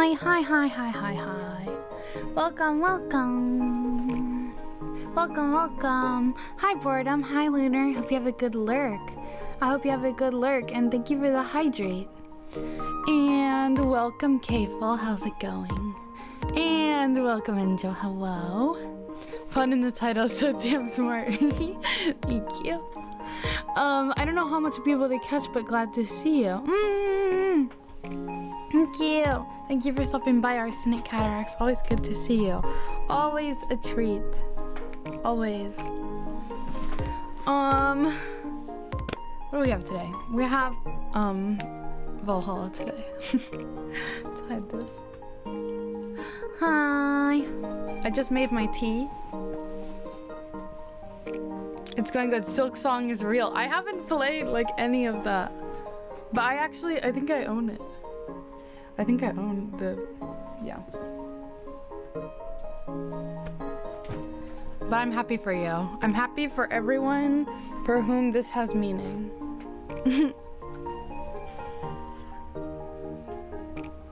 Hi, hi, hi, hi, hi, hi. Welcome, welcome. Welcome, welcome. Hi, Boredom. Hi, Lunar. Hope you have a good lurk. I hope you have a good lurk, and thank you for the hydrate. And welcome, Kful. How's it going? And welcome, Angel. Hello. Fun in the title, so damn smart. Thank you. I don't know how much people they catch, but glad to see you. Thank you. Thank you for stopping by our Cynic Cataracts. Always good to see you. Always a treat. Always. What do we have today? We have, Valhalla today. Let's hide this. Hi. I just made my tea. It's going good. Silk Song is real. I haven't played like any of that. But I think I own it. I think I own the, yeah. But I'm happy for you. I'm happy for everyone for whom this has meaning.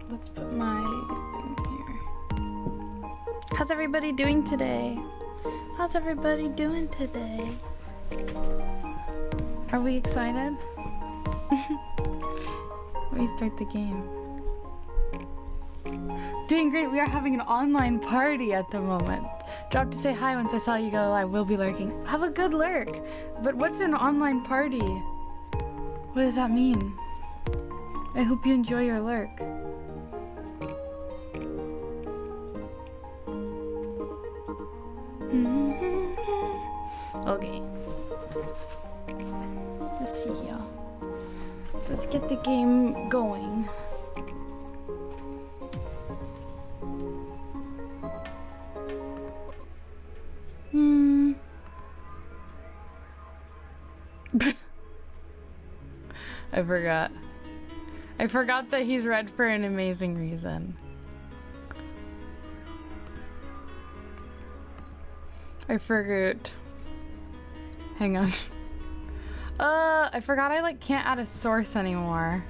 Let's put my thing here. How's everybody doing today? How's everybody doing today? Are we excited? Let me start the game. Doing great. We are having an online party at the moment. Dropped to say hi once I saw you go live. We'll be lurking. Have a good lurk. But what's an online party? What does that mean? I hope you enjoy your lurk. Okay. Let's see here. Let's get the game going. I forgot. I forgot that he's red for an amazing reason. I forgot. Hang on. I forgot I like can't add a source anymore.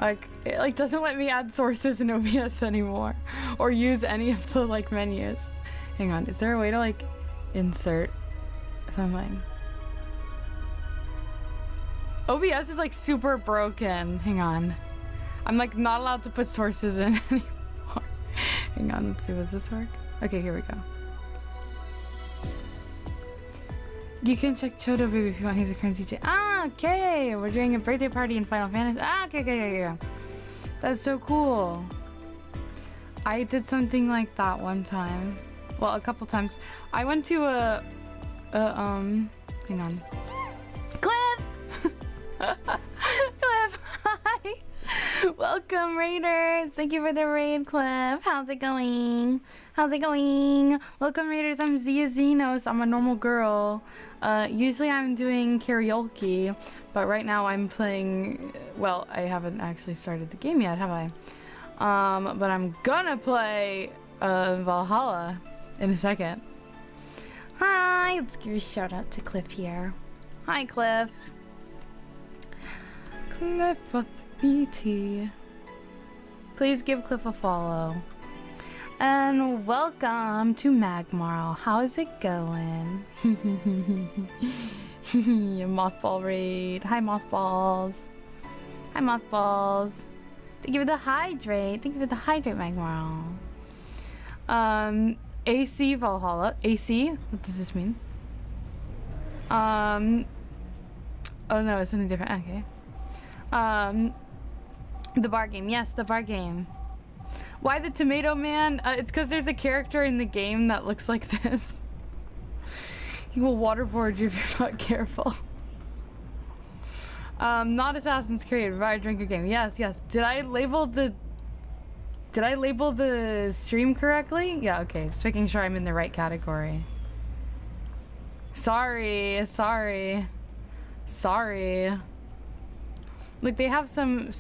Like it like doesn't let me add sources in OBS anymore or use any of the like menus. Hang on, is there a way to like insert something? OBS is like super broken. Hang on. I'm like not allowed to put sources in anymore. Hang on, let's see, does this work? Okay, here we go. You can check Chodo Baby if you want. He's a currency chat. Ah, okay. We're doing a birthday party in Final Fantasy. Ah, okay. That's so cool. I did something like that one time. Well, a couple times. I went to hang on. Cliff! Cliff, hi! Welcome, Raiders! Thank you for the raid, Cliff. How's it going? How's it going? Welcome, Raiders. I'm ZEE-uh ZEE-nohs. I'm a normal girl. Usually I'm doing karaoke, but right now I'm playing... Well, I haven't actually started the game yet, have I? But I'm gonna play Valhalla in a second. Hi! Let's give a shout out to Cliff here. Hi, Cliff. Cliff of BT. Please give Cliff a follow. And welcome to Magmarl. How's it going? Mothball raid. Hi, Mothballs. Hi, Mothballs. Thank you for the hydrate. Thank you for the hydrate, Magmarl. AC Valhalla. AC? What does this mean? Oh no, it's something different. Okay. The bar game. Yes, the bar game. Why the Tomato Man? It's because there's a character in the game that looks like this. He will waterboard you if you're not careful. Not Assassin's Creed. Provide drinker game. Yes. Did I label the stream correctly? Yeah, okay. Just making sure I'm in the right category. Sorry. Look, they have some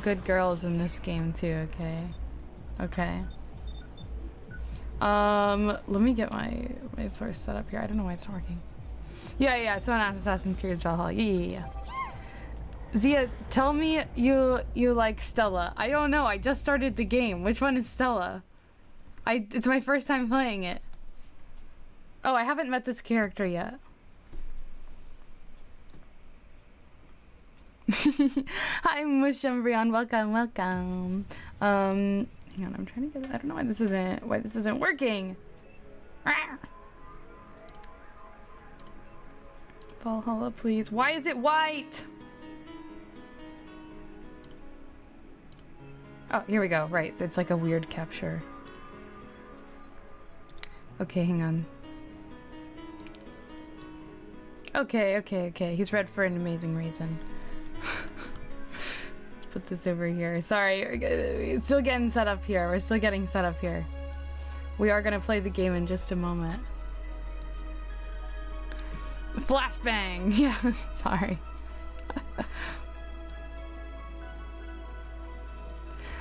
good girls in this game too, okay. Let me get my source set up here. I don't know why it's not working. Yeah, it's on Assassin's Creed Valhalla. Yeah. Zia, tell me you like Stella. I don't know. I just started the game. Which one is Stella? It's my first time playing it. Oh, I haven't met this character yet. Hi, Mushambrion. Welcome, welcome. Hang on. I'm trying to get. I don't know why this isn't working. Valhalla, please. Why is it white? Oh, here we go. Right. It's like a weird capture. Okay, hang on. Okay. He's red for an amazing reason. Let's put this over here. Sorry. We're still getting set up here. We are gonna play the game in just a moment. Flashbang! Yeah, sorry.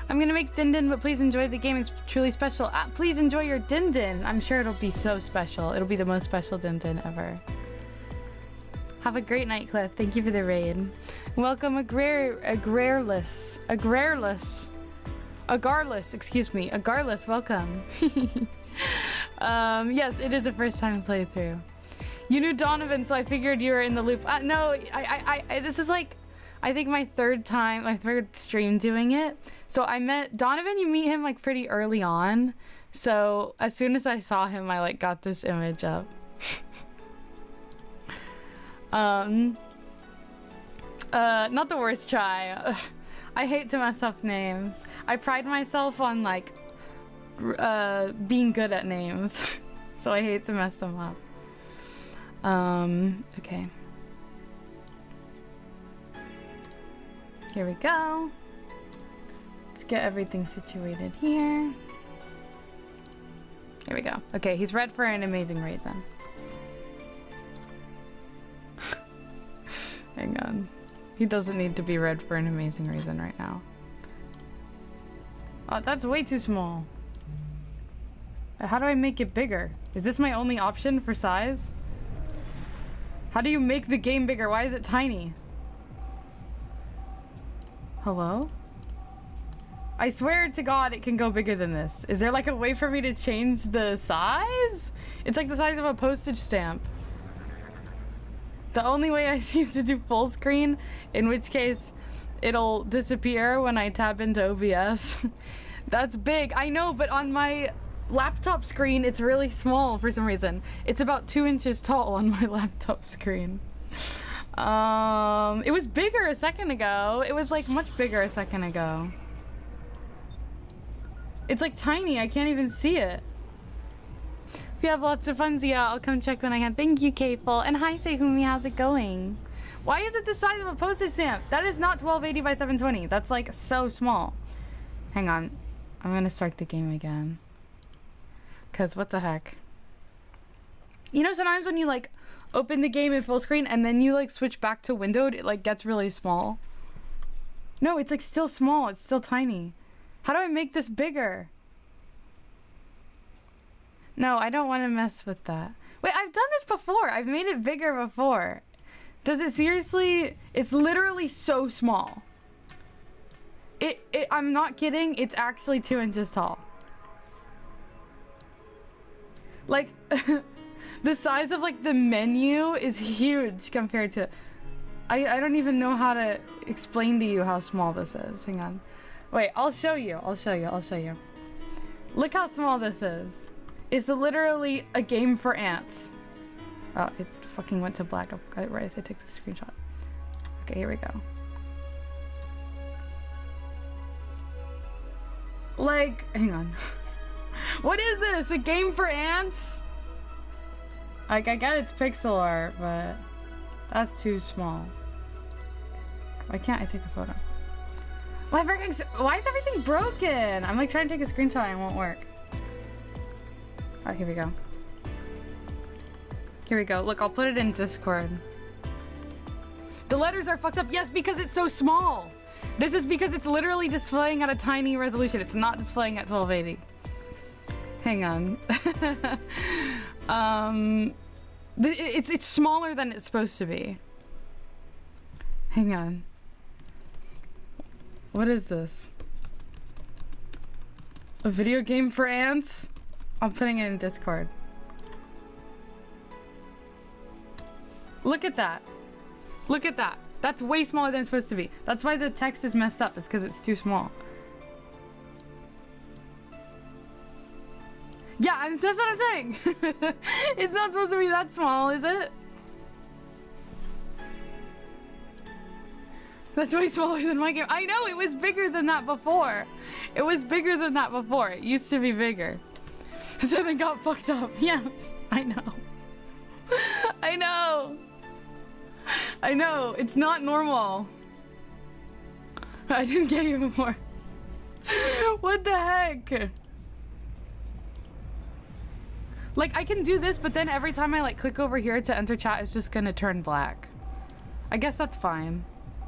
I'm gonna make Din, but please enjoy the game. It's truly special. Please enjoy your Din. I'm sure it'll be so special. It'll be the most special Din ever. Have a great night, Cliff. Thank you for the raid. Welcome, Agrarless. Excuse me. Agarless, welcome. Yes, it is a first time playthrough. You knew Donovan, so I figured you were in the loop. No, this is like, I think my third stream doing it. So I met Donovan, you meet him like pretty early on. So as soon as I saw him, I like got this image up. Not the worst try. I hate to mess up names. I pride myself on like, being good at names. So I hate to mess them up. Okay. Here we go. Let's get everything situated here. Here we go. Okay, he's red for an amazing reason. Hang on. He doesn't need to be red for an amazing reason right now. Oh, that's way too small. How do I make it bigger? Is this my only option for size? How do you make the game bigger? Why is it tiny? Hello? I swear to God it can go bigger than this. Is there like a way for me to change the size? It's like the size of a postage stamp. The only way I see is to do full screen, in which case it'll disappear when I tap into OBS. That's big. I know, but on my laptop screen it's really small for some reason. It's about 2 inches tall on my laptop screen. It was bigger a second ago. It was like much bigger a second ago. It's like tiny. I can't even see it. If you have lots of fun, Zia, I'll come check when I can. Thank you, Kful. And hi, Sehumi, how's it going? Why is it the size of a postage stamp? That is not 1280 by 720. That's like so small. Hang on. I'm gonna start the game again. Cause what the heck? You know, sometimes when you like open the game in full screen and then you like switch back to windowed, it like gets really small. No, it's like still small. It's still tiny. How do I make this bigger? No, I don't want to mess with that. Wait, I've done this before. I've made it bigger before. Does it seriously? It's literally so small. I'm not kidding. It's actually 2 inches tall. Like, the size of like the menu is huge compared to... I don't even know how to explain to you how small this is. Hang on. Wait, I'll show you. Look how small this is. It's literally a game for ants. Oh, it fucking went to black right as I took the screenshot. Okay, here we go. Like, hang on. What is this? A game for ants? Like, I get it's pixel art, but that's too small. Why can't I take a photo? Why is everything broken? I'm like trying to take a screenshot and it won't work. Oh, here we go. Here we go. Look, I'll put it in Discord. The letters are fucked up. Yes, because it's so small. This is because it's literally displaying at a tiny resolution. It's not displaying at 1280. Hang on. It's smaller than it's supposed to be. Hang on. What is this? A video game for ants? I'm putting it in Discord. Look at that. Look at that. That's way smaller than it's supposed to be. That's why the text is messed up. It's because it's too small. Yeah, that's what I'm saying. It's not supposed to be that small, is it? That's way smaller than my game. I know, it was bigger than that before. It was bigger than that before. It used to be bigger. So then got fucked up. Yes, I know. I know. I know. It's not normal. I didn't get you before. What the heck? Like, I can do this, but then every time I like click over here to enter chat, it's just gonna turn black. I guess that's fine.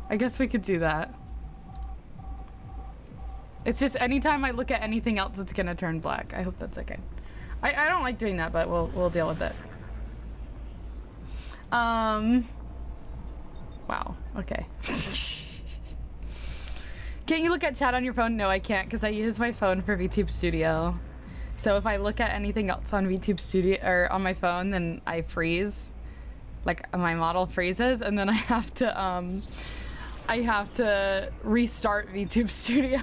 I guess we could do that. It's just anytime I look at anything else, it's gonna turn black. I hope that's okay. I don't like doing that, but we'll deal with it. Wow. Okay. Can't you look at chat on your phone? No, I can't, because I use my phone for VTube Studio. So if I look at anything else on VTube Studio or on my phone, then I freeze. Like my model freezes, and then I have to restart VTube Studio.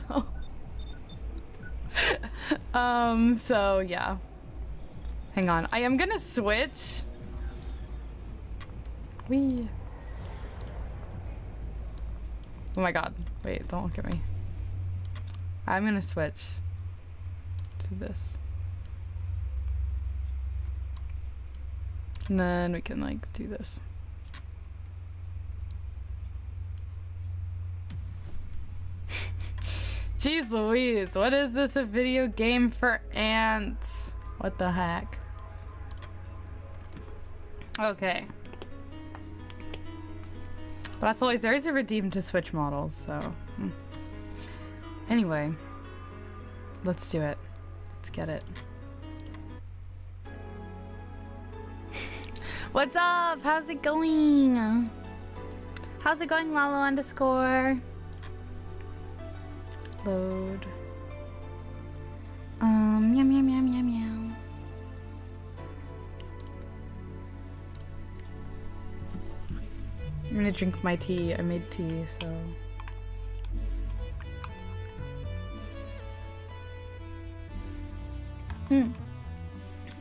So yeah. Hang on. I am gonna switch. Wee. Oh my god. Wait, don't look at me. I'm gonna switch to this. And then we can like do this. Jeez Louise, what is this, a video game for ants? What the heck? Okay. But as always, there is a redeem to switch models, so... Anyway. Let's do it. Let's get it. What's up? How's it going? How's it going, Lalo underscore? Load. Yum yum yum yum yum. I'm gonna drink my tea. I made tea, so.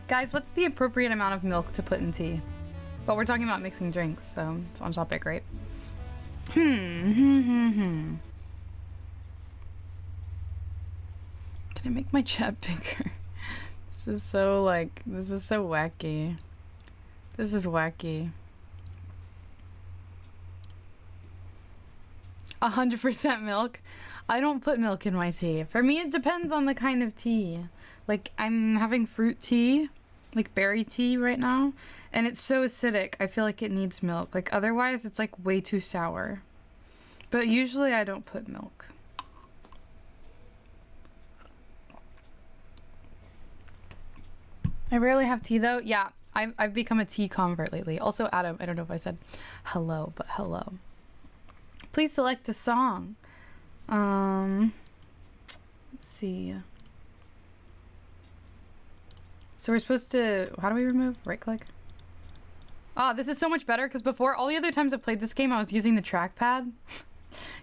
Guys, what's the appropriate amount of milk to put in tea? But we're talking about mixing drinks, so it's on topic, right? Can I make my chat bigger? This is so like, this is so wacky. This is wacky. 100% milk? I don't put milk in my tea. For me, it depends on the kind of tea. Like, I'm having fruit tea, like berry tea right now, and it's so acidic, I feel like it needs milk. Like, otherwise, it's like way too sour. But usually, I don't put milk. I rarely have tea, though. Yeah, I've become a tea convert lately. Also, Adam, I don't know if I said hello, but hello. Please select a song. Let's see. So we're supposed to, how do we remove? Right click? Ah, this is so much better because before, all the other times I played this game, I was using the trackpad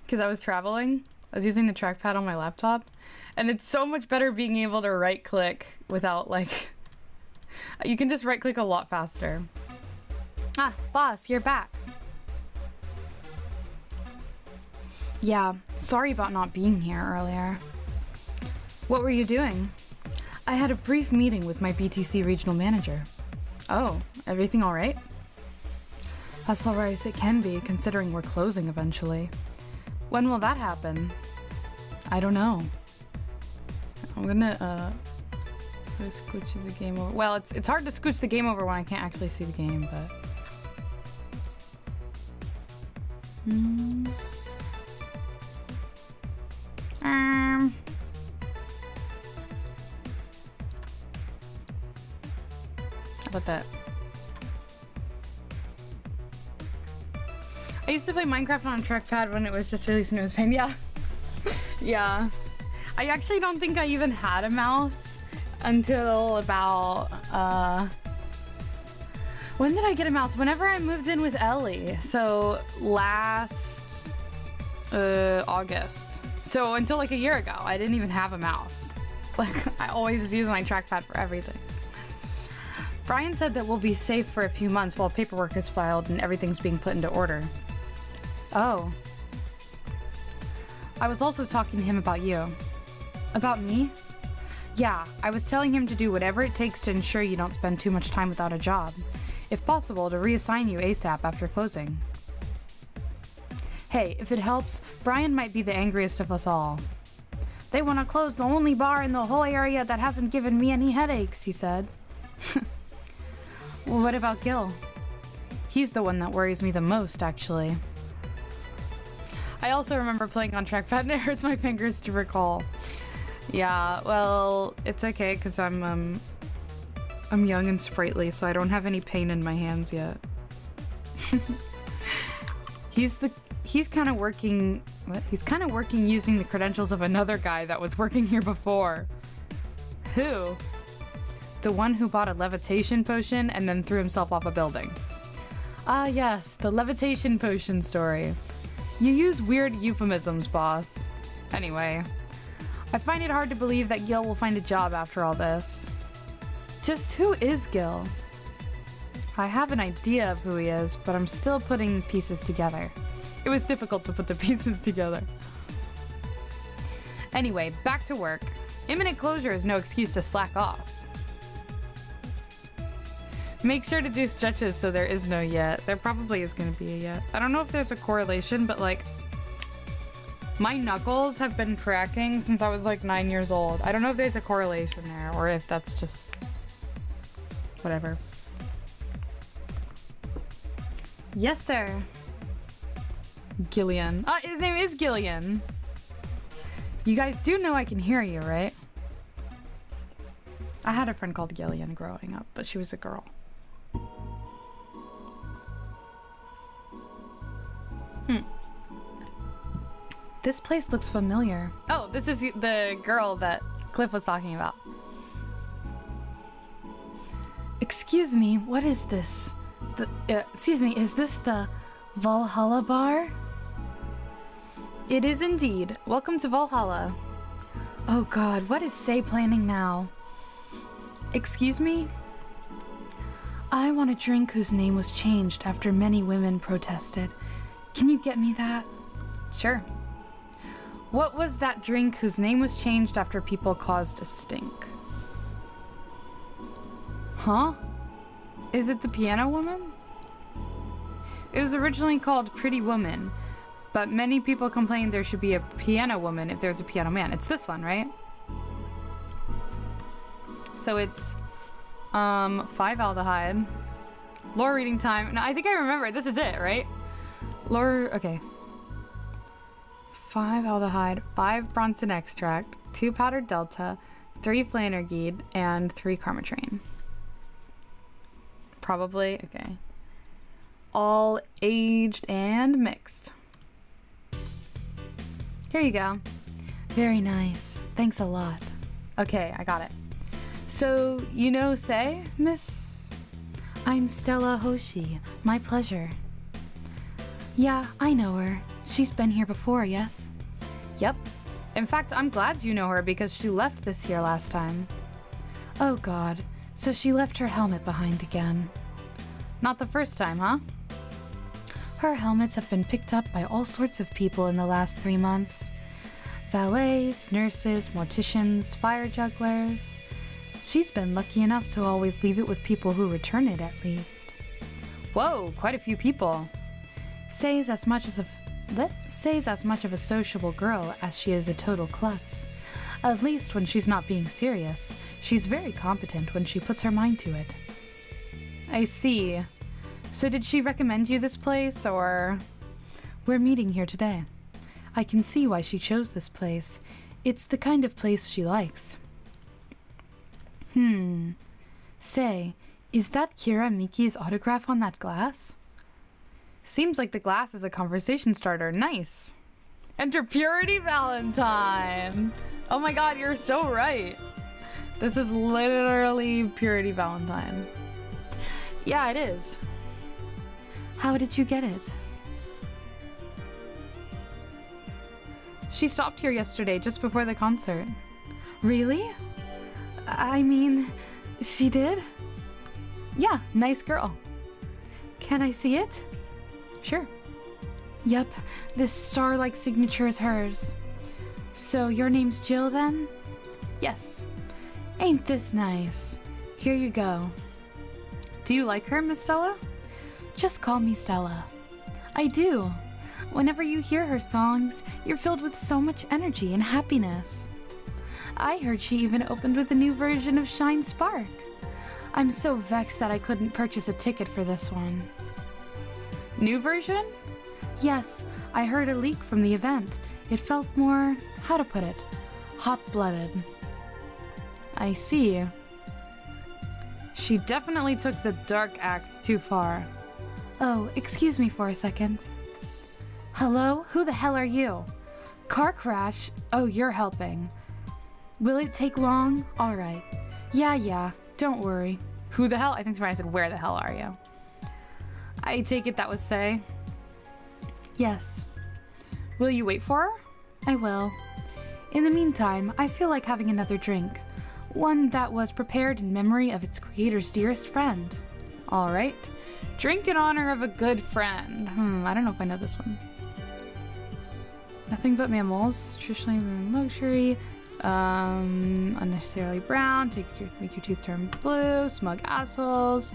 because I was traveling. I was using the trackpad on my laptop, and it's so much better being able to right click without like, you can just right click a lot faster. Ah, boss, you're back. Yeah, sorry about not being here earlier. What were you doing? I had a brief meeting with my BTC regional manager. Oh, everything all right? That's all right as it can be, considering we're closing eventually. When will that happen? I don't know. I'm gonna scooch the game over. Well, it's hard to scooch the game over when I can't actually see the game, but... How about that? I used to play Minecraft on a trackpad when it was just released and it was pain. Yeah. Yeah. I actually don't think I even had a mouse until about, when did I get a mouse? Whenever I moved in with Ellie. So last, August. So until like a year ago, I didn't even have a mouse. Like, I always use my trackpad for everything. Brian said that we'll be safe for a few months while paperwork is filed and everything's being put into order. Oh. I was also talking to him about you. About me? Yeah, I was telling him to do whatever it takes to ensure you don't spend too much time without a job. If possible, to reassign you ASAP after closing. Hey, if it helps, Brian might be the angriest of us all. They want to close the only bar in the whole area that hasn't given me any headaches, he said. Well, what about Gil? He's the one that worries me the most, actually. I also remember playing on trackpad and it hurts my fingers to recall. Yeah, well, it's okay because I'm young and sprightly, so I don't have any pain in my hands yet. He's kind of working. What? He's kind of working using the credentials of another guy that was working here before. Who? The one who bought a levitation potion and then threw himself off a building. Ah, yes, the levitation potion story. You use weird euphemisms, boss. Anyway, I find it hard to believe that Gil will find a job after all this. Just who is Gil? I have an idea of who he is, but I'm still putting pieces together. It was difficult to put the pieces together. Anyway, back to work. Imminent closure is no excuse to slack off. Make sure to do stretches so there is no yet. There probably is going to be a yet. I don't know if there's a correlation, but like, my knuckles have been cracking since I was like 9 years old. I don't know if there's a correlation there or if that's just whatever. Yes, sir. Gillian. His name is Gillian. You guys do know I can hear you, right? I had a friend called Gillian growing up, but she was a girl. This place looks familiar. Oh, this is the girl that Cliff was talking about. Excuse me, what is this? Excuse me, is this the Valhalla bar? It is indeed. Welcome to Valhalla. Oh god, what is Say planning now? Excuse me? I want a drink whose name was changed after many women protested. Can you get me that? Sure. What was that drink whose name was changed after people caused a stink? Huh? Is it the Piano Woman? It was originally called Pretty Woman, but many people complained there should be a Piano Woman if there's a Piano Man. It's this one, right? So it's 5-aldehyde. Lore reading time. No, I think I remember. This is it, right? Lore, okay. 5-aldehyde, 5 Bronson extract, 2 powdered delta, 3 flanergide, and 3 carmatrain. Probably, okay. All aged and mixed. Here you go. Very nice. Thanks a lot. Okay, I got it. So, you know Say, miss? I'm Stella Hoshi. My pleasure. Yeah, I know her. She's been here before, yes? Yep. In fact, I'm glad you know her because she left this year last time. Oh god, so she left her helmet behind again. Not the first time, huh? Her helmets have been picked up by all sorts of people in the last 3 months. Valets, nurses, morticians, fire jugglers. She's been lucky enough to always leave it with people who return it, at least. Whoa, quite a few people. Say's as much of a sociable girl as she is a total klutz. At least when she's not being serious. She's very competent when she puts her mind to it. I see. So did she recommend you this place, or...? We're meeting here today. I can see why she chose this place. It's the kind of place she likes. Say, is that Kira Miki's autograph on that glass? Seems like the glass is a conversation starter. Nice. Enter Purity Valentine. Oh my god, you're so right. This is literally Purity Valentine. Yeah, it is. How did you get it? She stopped here yesterday, just before the concert. Really? I mean, she did? Yeah, nice girl. Can I see it? Sure. Yep, this star-like signature is hers. So your name's Jill then? Yes. Ain't this nice? Here you go. Do you like her, Miss Stella? Just call me Stella. I do. Whenever you hear her songs, you're filled with so much energy and happiness. I heard she even opened with a new version of Shine Spark. I'm so vexed that I couldn't purchase a ticket for this one. New version? Yes, I heard a leak from the event. It felt more, how to put it, hot-blooded. I see. She definitely took the dark act too far. Oh, excuse me for a second. Hello? Who the hell are you? Car crash? Oh, you're helping. Will it take long? All right. Yeah, don't worry. Who the hell? I think somebody said, where the hell are you? I take it that was Say. Yes. Will you wait for her? I will. In the meantime, I feel like having another drink. One that was prepared in memory of its creator's dearest friend. All right. Drink in honor of a good friend. I don't know if I know this one. Nothing but mammals. Traditionally ruined luxury. Unnecessarily brown. Make your teeth turn blue. Smug assholes.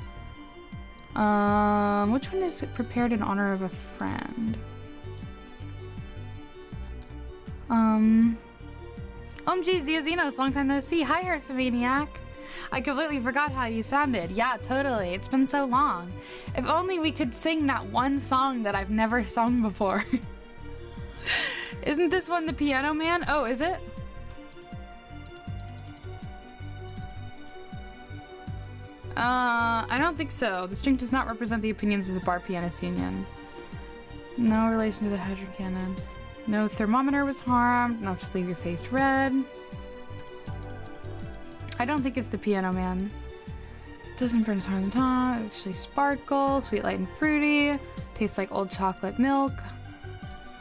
Which one is it prepared in honor of a friend? OMG, ZEE-uh ZEE-nohs, long time no see. Hi, Hersamaniac. I completely forgot how you sounded. Yeah, totally. It's been so long. If only we could sing that one song that I've never sung before. Isn't this one the Piano Man? Oh, is it? I don't think so. This drink does not represent the opinions of the Bar Pianist Union. No relation to the hydrogen cannon. No thermometer was harmed. Enough to leave your face red. I don't think it's the Piano Man. Doesn't burn as hard on the tongue. Actually sparkle. Sweet, light, and fruity. Tastes like old chocolate milk.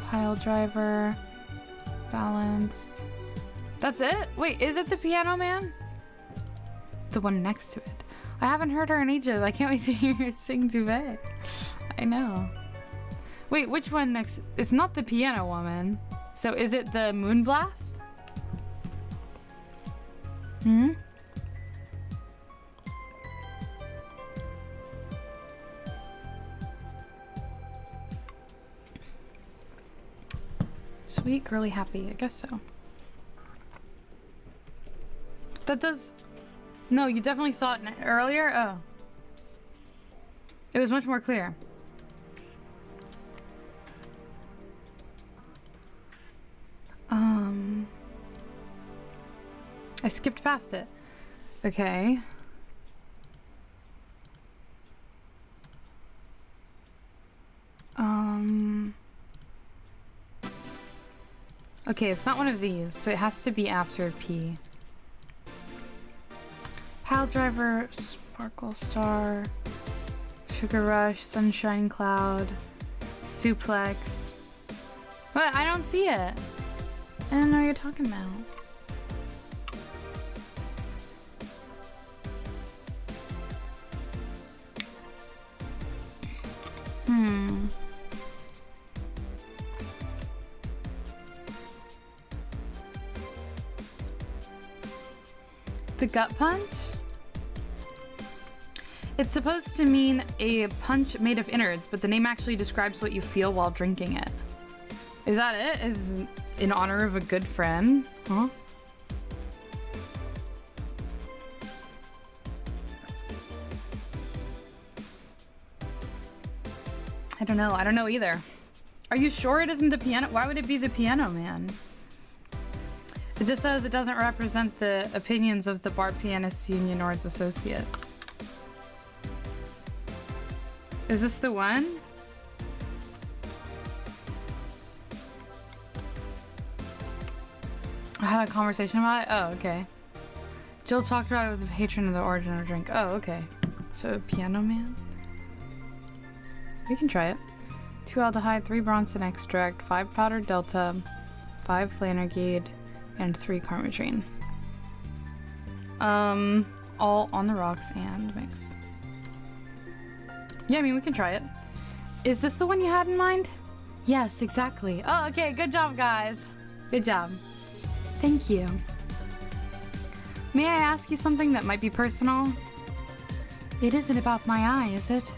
Pile driver. Balanced. That's it? Wait, is it the Piano Man? The one next to it. I haven't heard her in ages. I can't wait to hear her sing Duvet. I know. Wait, which one next? It's not the Piano Woman. So is it the Moonblast? Sweet, girly, happy. I guess so. That does... No, you definitely saw it earlier? Oh. It was much more clear. I skipped past it. Okay. Okay, it's not one of these, so it has to be after P. Pile Driver, Sparkle Star, Sugar Rush, Sunshine Cloud, Suplex. What? I don't see it. I don't know what you're talking about. The gut punch? It's supposed to mean a punch made of innards, but the name actually describes what you feel while drinking it. Is that it? Is in honor of a good friend? Huh? I don't know. I don't know either. Are you sure it isn't the piano? Why would it be the Piano Man? It just says it doesn't represent the opinions of the Bar Pianists Union or its associates. Is this the one? I had a conversation about it? Oh, okay. Jill talked about it with the patron of the origin of drink. Oh, okay. So, Piano Man? We can try it. 2 aldehyde, 3 Bronson extract, 5 powdered delta, 5 flanergade, and 3 carmitrine. All on the rocks and mixed. Yeah, I mean, we can try it. Is this the one you had in mind? Yes, exactly. Oh, okay. Good job, guys. Good job. Thank you. May I ask you something that might be personal? It isn't about my eye, is it?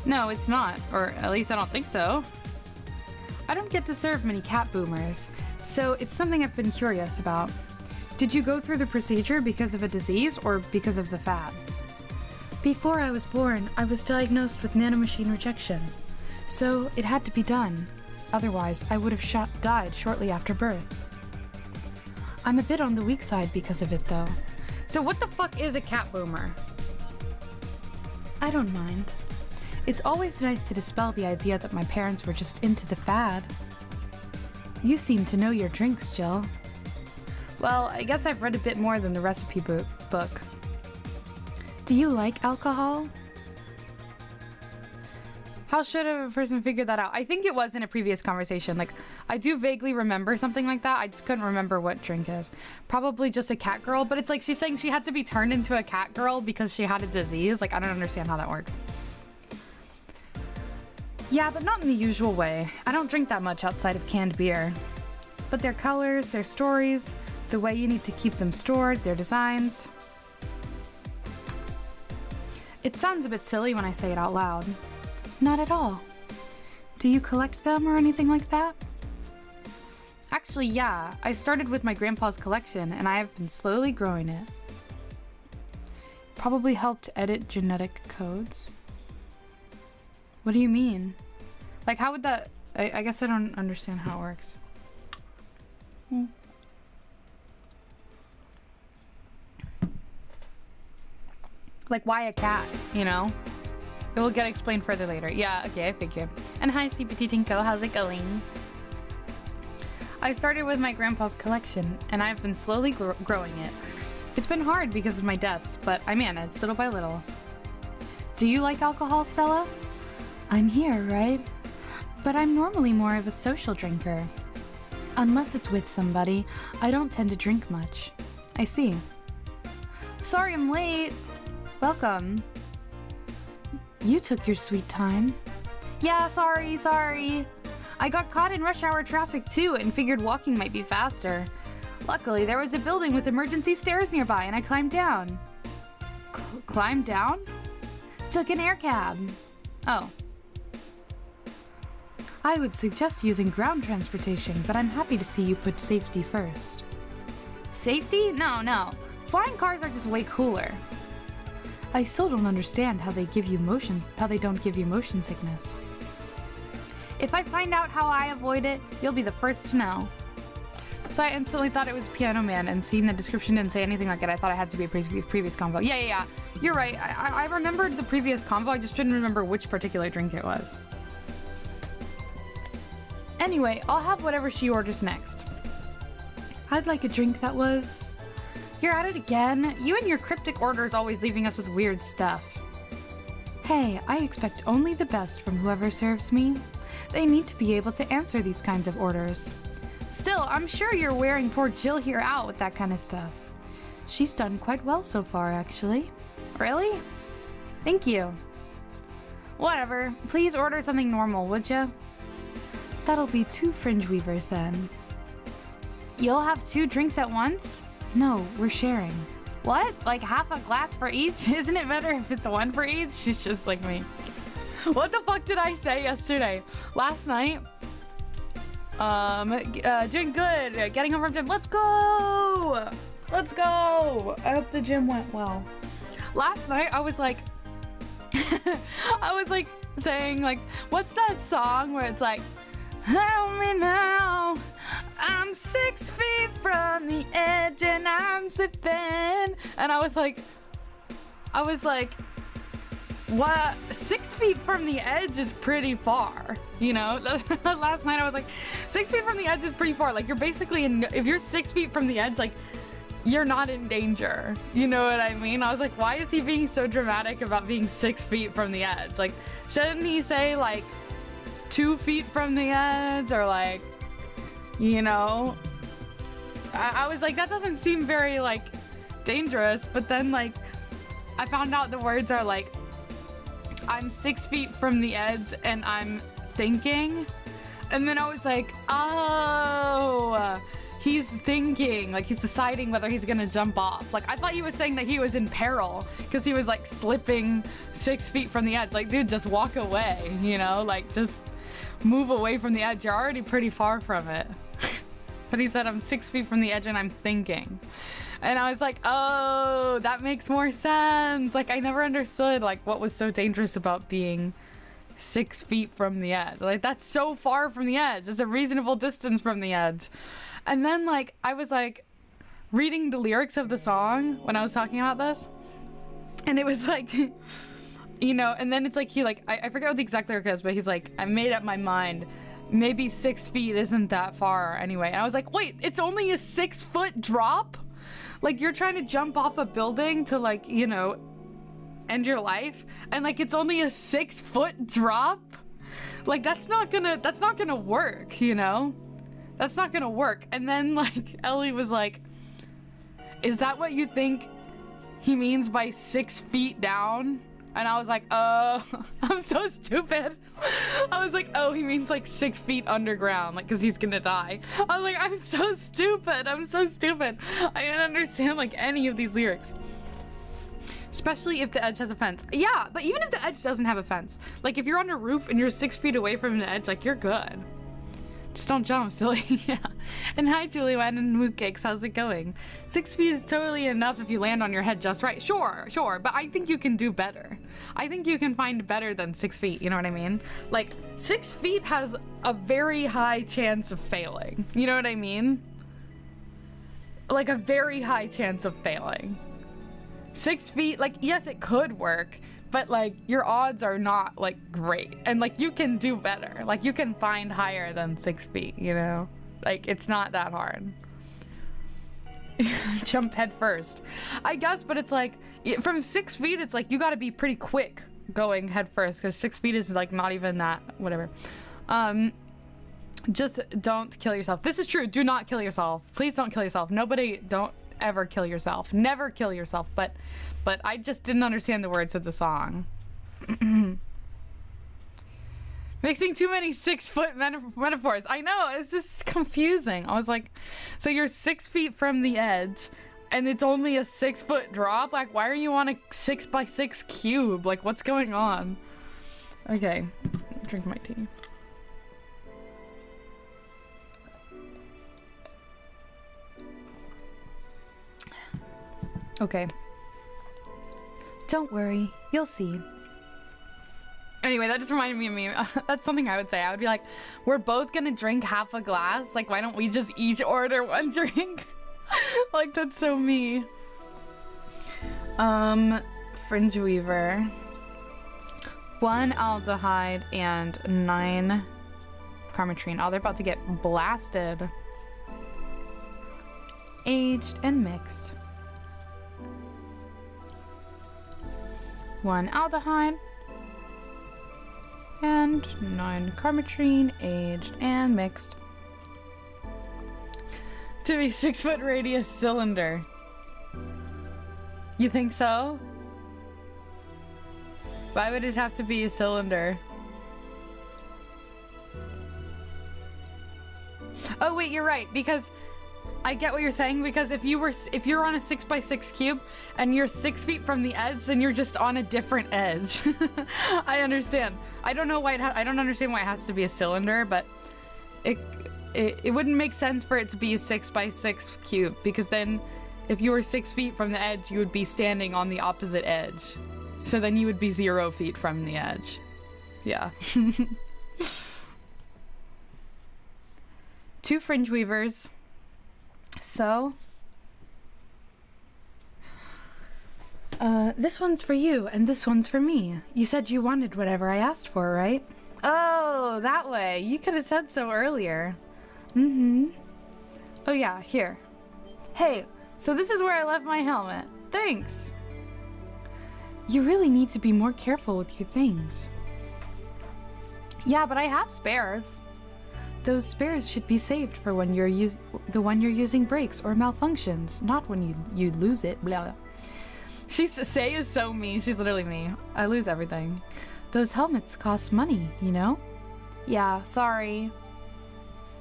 No, it's not. Or at least I don't think so. I don't get to serve many cat boomers, so it's something I've been curious about. Did you go through the procedure because of a disease or because of the fad? Before I was born, I was diagnosed with nanomachine rejection, so it had to be done. Otherwise, I would have died shortly after birth. I'm a bit on the weak side because of it, though. So what the fuck is a cat boomer? I don't mind. It's always nice to dispel the idea that my parents were just into the fad. You seem to know your drinks, Jill. Well, I guess I've read a bit more than the recipe book. Do you like alcohol? How should a person figure that out? I think it was in a previous conversation. Like, I do vaguely remember something like that. I just couldn't remember what drink is. Probably just a cat girl, but it's like she's saying she had to be turned into a cat girl because she had a disease. Like, I don't understand how that works. Yeah, but not in the usual way. I don't drink that much outside of canned beer. But their colors, their stories, the way you need to keep them stored, their designs. It sounds a bit silly when I say it out loud. Not at all. Do you collect them or anything like that? Actually, yeah. I started with my grandpa's collection, and I have been slowly growing it. Probably helped edit genetic codes. What do you mean? Like, how would that... I guess I don't understand how it works. Like, why a cat, you know? It will get explained further later. Yeah, okay, I figured. And hi, CPT Tinko, how's it going? I started with my grandpa's collection, and I've been slowly growing it. It's been hard because of my debts, but I managed little by little. Do you like alcohol, Stella? I'm here, right? But I'm normally more of a social drinker. Unless it's with somebody, I don't tend to drink much. I see. Sorry I'm late. Welcome. You took your sweet time. Yeah, sorry. I got caught in rush hour traffic too and figured walking might be faster. Luckily, there was a building with emergency stairs nearby and I climbed down. Climbed down? Took an air cab. Oh. I would suggest using ground transportation, but I'm happy to see you put safety first. Safety? No. Flying cars are just way cooler. I still don't understand how they don't give you motion sickness. If I find out how I avoid it, you'll be the first to know. So I instantly thought it was Piano Man, and seeing the description didn't say anything like it, I thought it had to be a previous convo. Yeah. You're right. I remembered the previous convo, I just didn't remember which particular drink it was. Anyway, I'll have whatever she orders next. I'd like a drink that was... You're at it again? You and your cryptic orders always leaving us with weird stuff. Hey, I expect only the best from whoever serves me. They need to be able to answer these kinds of orders. Still, I'm sure you're wearing poor Jill here out with that kind of stuff. She's done quite well so far, actually. Really? Thank you. Whatever. Please order something normal, would ya? That'll be 2 fringe weavers then. You'll have 2 drinks at once? No, we're sharing. What? Like half a glass for each? Isn't it better if it's 1 for each? She's just like me. What the fuck did I say yesterday? Last night, doing good. Getting home from gym. Let's go! I hope the gym went well. Last night, I was like, saying like, what's that song where it's like, help me now. I'm 6 feet from the edge and I'm slipping. And I was like, what? 6 feet from the edge is pretty far. You know, last night I was like, 6 feet from the edge is pretty far. Like, you're basically if you're 6 feet from the edge, like, you're not in danger. You know what I mean? I was like, why is he being so dramatic about being 6 feet from the edge? Like, shouldn't he say, like, 2 feet from the edge? Or, like, you know? I was like, that doesn't seem very, like, dangerous. But then, like, I found out the words are, like, I'm 6 feet from the edge and I'm thinking. And then I was like, oh, he's thinking, like he's deciding whether he's gonna jump off. Like, I thought he was saying that he was in peril because he was like slipping 6 feet from the edge. Like, dude, just walk away, you know, like just move away from the edge. You're already pretty far from it. But he said, I'm 6 feet from the edge and I'm thinking. And I was like, oh, that makes more sense. Like, I never understood like what was so dangerous about being 6 feet from the edge. Like, that's so far from the edge. It's a reasonable distance from the edge. And then, like, I was, like, reading the lyrics of the song when I was talking about this. And it was, like, you know, and then it's, like, he, like, I forget what the exact lyric is, but he's, like, I made up my mind. Maybe 6 feet isn't that far anyway. And I was like, wait, it's only a 6 foot drop? Like, you're trying to jump off a building to, like, you know, end your life, and like it's only a 6 foot drop. Like, that's not gonna work, you know? That's not gonna work. And then like Ellie was like, is that what you think he means by 6 feet down? And I was like, oh, I'm so stupid. I was like, oh, he means like 6 feet underground, like, cause he's gonna die. I was like, I'm so stupid. I'm so stupid. I didn't understand like any of these lyrics. Especially if the edge has a fence. Yeah, but even if the edge doesn't have a fence, like if you're on a roof and you're 6 feet away from the edge, like you're good. Just don't jump, silly. Yeah. And hi, Julie Wen and Mooncakes. How's it going? 6 feet is totally enough if you land on your head just right. Sure, but I think you can do better. I think you can find better than 6 feet. You know what I mean? Like 6 feet has a very high chance of failing. You know what I mean? Like a very high chance of failing. 6 feet, like, yes, it could work, but like your odds are not like great, and like you can do better. Like you can find higher than 6 feet, you know? Like it's not that hard. Jump head first, I guess, but it's like from 6 feet, it's like you got to be pretty quick going head first, because 6 feet is like not even that, whatever. Just don't kill yourself. This is true. Do not kill yourself. Please don't kill yourself. Nobody, don't ever kill yourself. Never kill yourself. But I just didn't understand the words of the song. Mixing too many 6 foot metaphors. I know, it's just confusing. I was like, so you're 6 feet from the edge and it's only a 6 foot drop? Like, why are you on a 6x6 cube? Like, what's going on? Okay, drink my tea. Okay. Don't worry, you'll see. Anyway, that just reminded me of me. That's something I would say. I would be like, we're both gonna drink half a glass. Like, why don't we just each order one drink? Like, that's so me. Fringe Weaver. 1 aldehyde and 9 carmetrine. Oh, they're about to get blasted. Aged and mixed. 1 aldehyde and 9 carmetrine, aged and mixed. To be 6 foot radius cylinder. You think so? Why would it have to be a cylinder? Oh wait, you're right, because I get what you're saying, because if you're on a 6x6 cube and you're 6 feet from the edge, then you're just on a different edge. I understand. I don't know why I don't understand why it has to be a cylinder, but it wouldn't make sense for it to be a 6x6 cube, because then if you were 6 feet from the edge, you would be standing on the opposite edge. So then you would be 0 feet from the edge. Yeah. 2 fringe weavers. So, this one's for you and this one's for me. You said you wanted whatever I asked for, right? Oh, that way. You could have said so earlier. Mm-hmm. Oh yeah, here. Hey, so this is where I left my helmet. Thanks. You really need to be more careful with your things. Yeah, but I have spares. Those spares should be saved for when you're the one you're using breaks or malfunctions, not when you lose it. Blah, blah. Say is so mean. She's literally me. I lose everything. Those helmets cost money, you know? Yeah, sorry.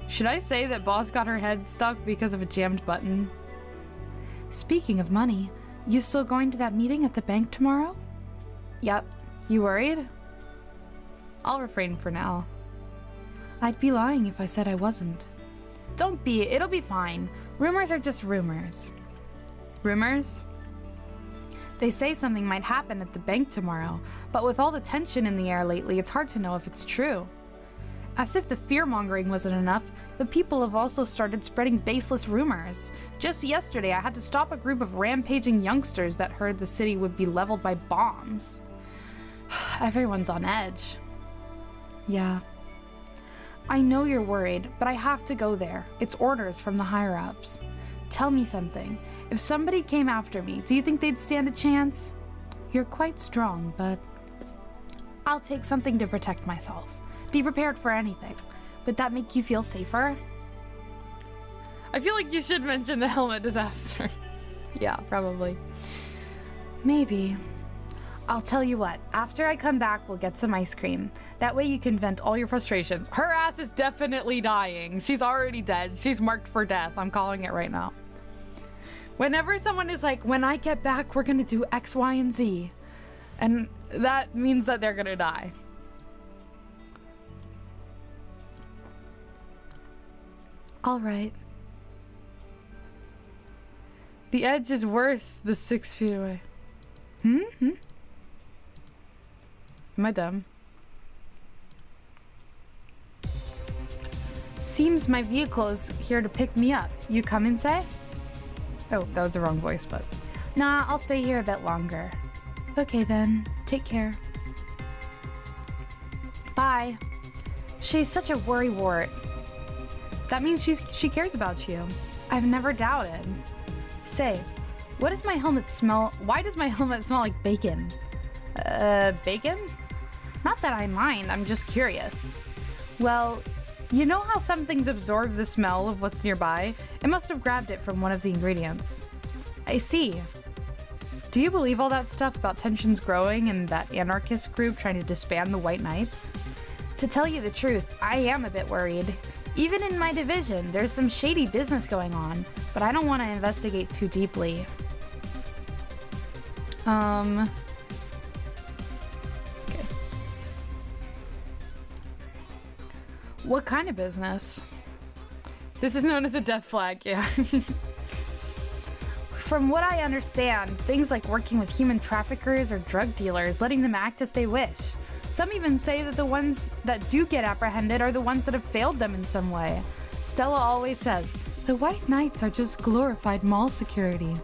Should I say that Boss got her head stuck because of a jammed button? Speaking of money, you still going to that meeting at the bank tomorrow? Yep. You worried? I'll refrain for now. I'd be lying if I said I wasn't. Don't be. It'll be fine. Rumors are just rumors. Rumors? They say something might happen at the bank tomorrow, but with all the tension in the air lately, it's hard to know if it's true. As if the fear-mongering wasn't enough, the people have also started spreading baseless rumors. Just yesterday, I had to stop a group of rampaging youngsters that heard the city would be leveled by bombs. Everyone's on edge. Yeah. I know you're worried, but I have to go there. It's orders from the higher-ups. Tell me something. If somebody came after me, do you think they'd stand a chance? You're quite strong, but I'll take something to protect myself. Be prepared for anything. Would that make you feel safer? I feel like you should mention the helmet disaster. Yeah, probably. Maybe. I'll tell you what, after I come back, we'll get some ice cream. That way you can vent all your frustrations. Her ass is definitely dying. She's already dead. She's marked for death. I'm calling it right now. Whenever someone is like, when I get back, we're gonna do X, Y, and Z. And that means that they're gonna die. All right. The edge is worse, the 6 feet away. Hmm? Am I dumb? Seems my vehicle is here to pick me up. You come and say? Oh, that was the wrong voice, but... Nah, I'll stay here a bit longer. Okay then, take care. Bye. She's such a worrywart. That means she cares about you. I've never doubted. Say, what does my helmet smell? Why does my helmet smell like bacon? Bacon? Not that I mind, I'm just curious. Well, you know how some things absorb the smell of what's nearby? It must have grabbed it from one of the ingredients. I see. Do you believe all that stuff about tensions growing and that anarchist group trying to disband the White Knights? To tell you the truth, I am a bit worried. Even in my division, there's some shady business going on, but I don't want to investigate too deeply. Okay. What kind of business? This is known as a death flag, yeah. From what I understand, things like working with human traffickers or drug dealers, letting them act as they wish. Some even say that the ones that do get apprehended are the ones that have failed them in some way. Stella always says, the White Knights are just glorified mall security.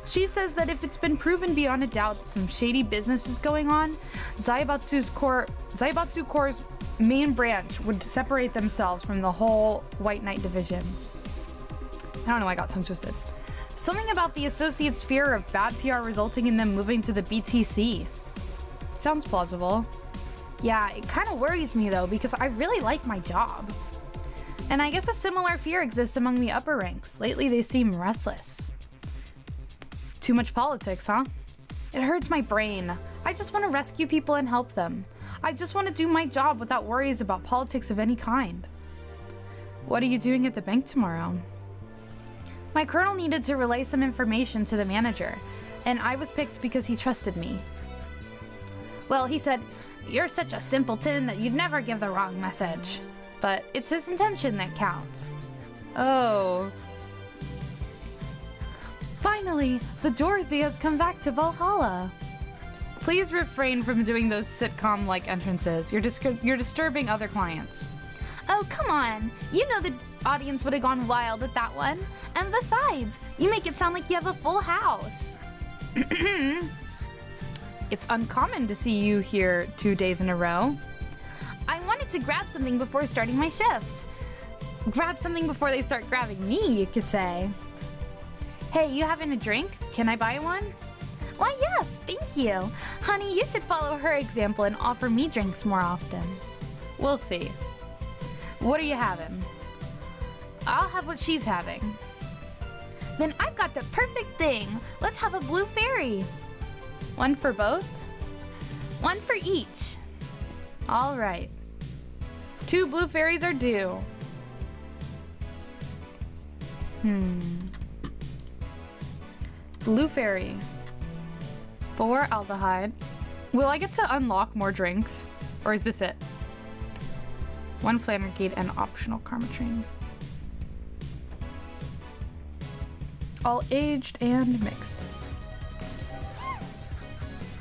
She says that if it's been proven beyond a doubt that some shady business is going on, Zaibatsu Corps' main branch would separate themselves from the whole White Knight division. I don't know why I got tongue twisted. Something about the Associates' fear of bad PR resulting in them moving to the BTC. Sounds plausible. Yeah, it kind of worries me though, because I really like my job. And I guess a similar fear exists among the upper ranks. Lately they seem restless. Too much politics, huh? It hurts my brain. I just want to rescue people and help them. I just want to do my job without worries about politics of any kind. What are you doing at the bank tomorrow? My colonel needed to relay some information to the manager, and I was picked because he trusted me. Well, he said, "You're such a simpleton that you'd never give the wrong message." But it's his intention that counts. Oh. Finally, the Dorothy has come back to Valhalla. Please refrain from doing those sitcom-like entrances. You're disturbing other clients. Oh, come on. You know the audience would have gone wild at that one. And besides, you make it sound like you have a full house. It's uncommon to see you here 2 days in a row. I wanted wanted to grab something before starting my shift. Grab something before they start grabbing me, you could say. Hey, you having a drink? Can I buy one? Why, yes, thank you. Honey, you should follow her example and offer me drinks more often. We'll see. What are you having? I'll have what she's having. Then I've got the perfect thing. Let's have a blue fairy. One for both? One for each. All right. 2 blue fairies are due. Blue fairy. 4 aldehyde. Will I get to unlock more drinks? Or is this it? 1 flanergate and optional karmatrine. All aged and mixed.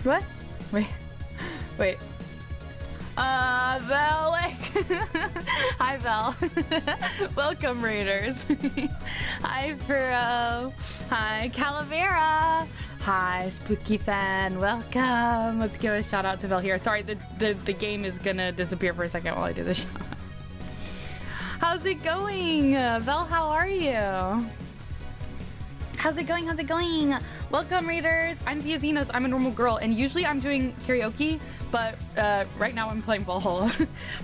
What? Wait. Vel, hi Vel. Welcome Raiders. Hi Furo. Hi Calavera. Hi Spooky Fan. Welcome. Let's give a shout out to Vel here. Sorry, the game is gonna disappear for a second while I do this shout out. How's it going? Vel, how are you? How's it going? How's it going? Welcome, Raiders. I'm Xia Xenos. I'm a normal girl, and usually I'm doing karaoke, but right now I'm playing Valhalla.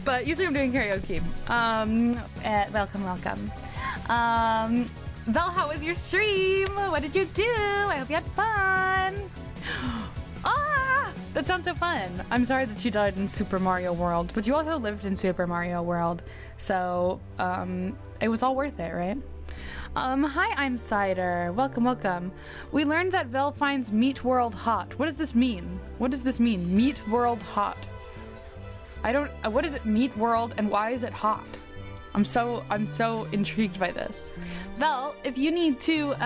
But usually I'm doing karaoke. Welcome. Val, how was your stream? What did you do? I hope you had fun. Ah, that sounds so fun. I'm sorry that you died in Super Mario World, but you also lived in Super Mario World, so it was all worth it, right? Hi, I'm Cider. Welcome. We learned that Vel finds Meat World hot. What does this mean? What does this mean? Meat World hot. What is it, Meat World, and why is it hot? I'm so intrigued by this. Vel, if you need to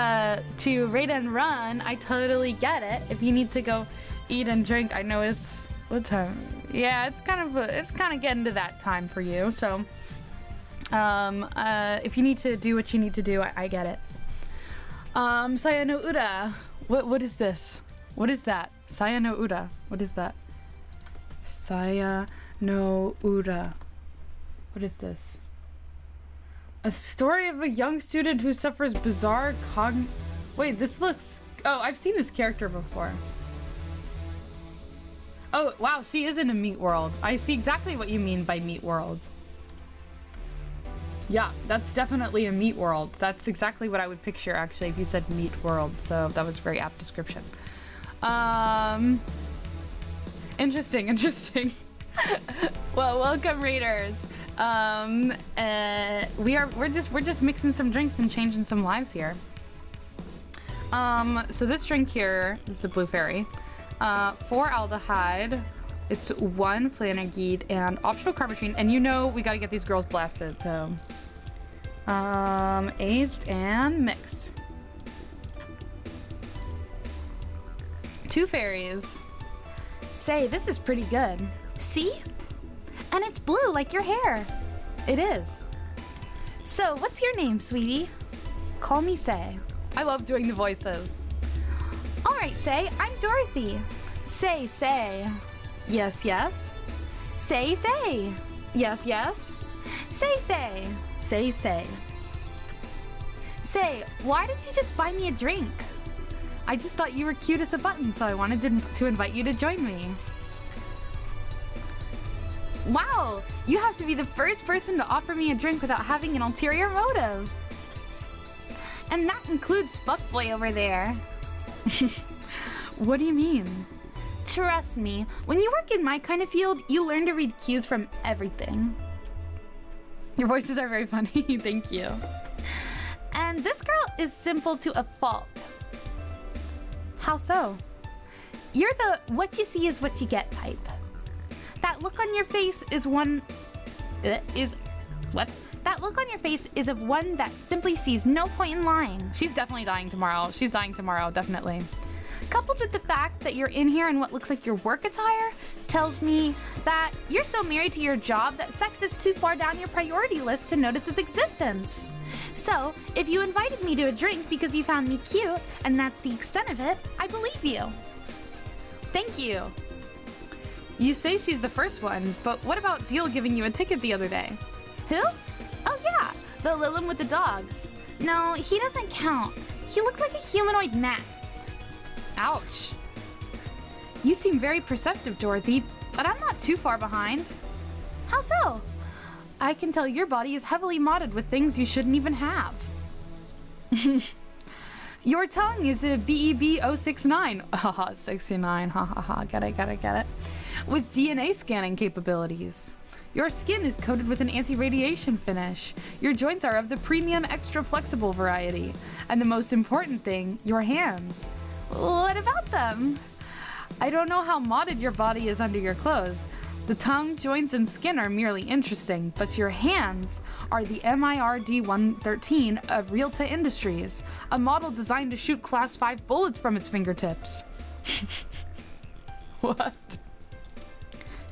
raid and run, I totally get it. If you need to go eat and drink, I know it's, what time? Yeah, it's kind of getting to that time for you, so. If you need to do what you need to do, I get it. Saya no Ura. What is this? What is that? Saya no Ura. What is that? Saya no Ura. What is this? A story of a young student who suffers bizarre Wait, this looks... Oh, I've seen this character before. Oh, wow, she is in a meat world. I see exactly what you mean by meat world. Yeah, that's definitely a meat world. That's exactly what I would picture, actually, if you said meat world. So that was a very apt description. Interesting. Well, welcome, Raiders. We're just mixing some drinks and changing some lives here. So this drink here is the Blue Fairy. 4 aldehyde. It's 1 flanergate and optional karmatrine. And you know we gotta get these girls blasted, so. Aged and mixed. 2 fairies. Say, this is pretty good. See? And it's blue like your hair. It is. So, what's your name, sweetie? Call me Say. I love doing the voices. All right, Say, I'm Dorothy. Say. Yes. Say. Yes. Say. Say, why didn't you just buy me a drink? I just thought you were cute as a button, so I wanted to invite you to join me. Wow, you have to be the first person to offer me a drink without having an ulterior motive. And that includes fuckboy over there. What do you mean? Trust me, when you work in my kind of field, you learn to read cues from everything. Your voices are very funny, thank you. And this girl is simple to a fault. How so? You're the what you see is what you get type. That look on your face is That look on your face is of one that simply sees no point in lying. She's definitely dying tomorrow. She's dying tomorrow, definitely. Coupled with the fact that you're in here in what looks like your work attire tells me that you're so married to your job that sex is too far down your priority list to notice its existence. So, if you invited me to a drink because you found me cute, and that's the extent of it, I believe you. Thank you. You say she's the first one, but what about Deal giving you a ticket the other day? Who? Oh yeah, the Lilin with the dogs. No, he doesn't count. He looked like a humanoid man. Ouch. You seem very perceptive, Dorothy, but I'm not too far behind. How so? I can tell your body is heavily modded with things you shouldn't even have. Your tongue is a VA-11. Haha, 69, ha ha ha, get it. With DNA scanning capabilities. Your skin is coated with an anti-radiation finish. Your joints are of the premium extra flexible variety. And the most important thing, your hands. What about them? I don't know how modded your body is under your clothes. The tongue, joints, and skin are merely interesting, but your hands are the MIRD-113 of Realta Industries, a model designed to shoot Class 5 bullets from its fingertips. What?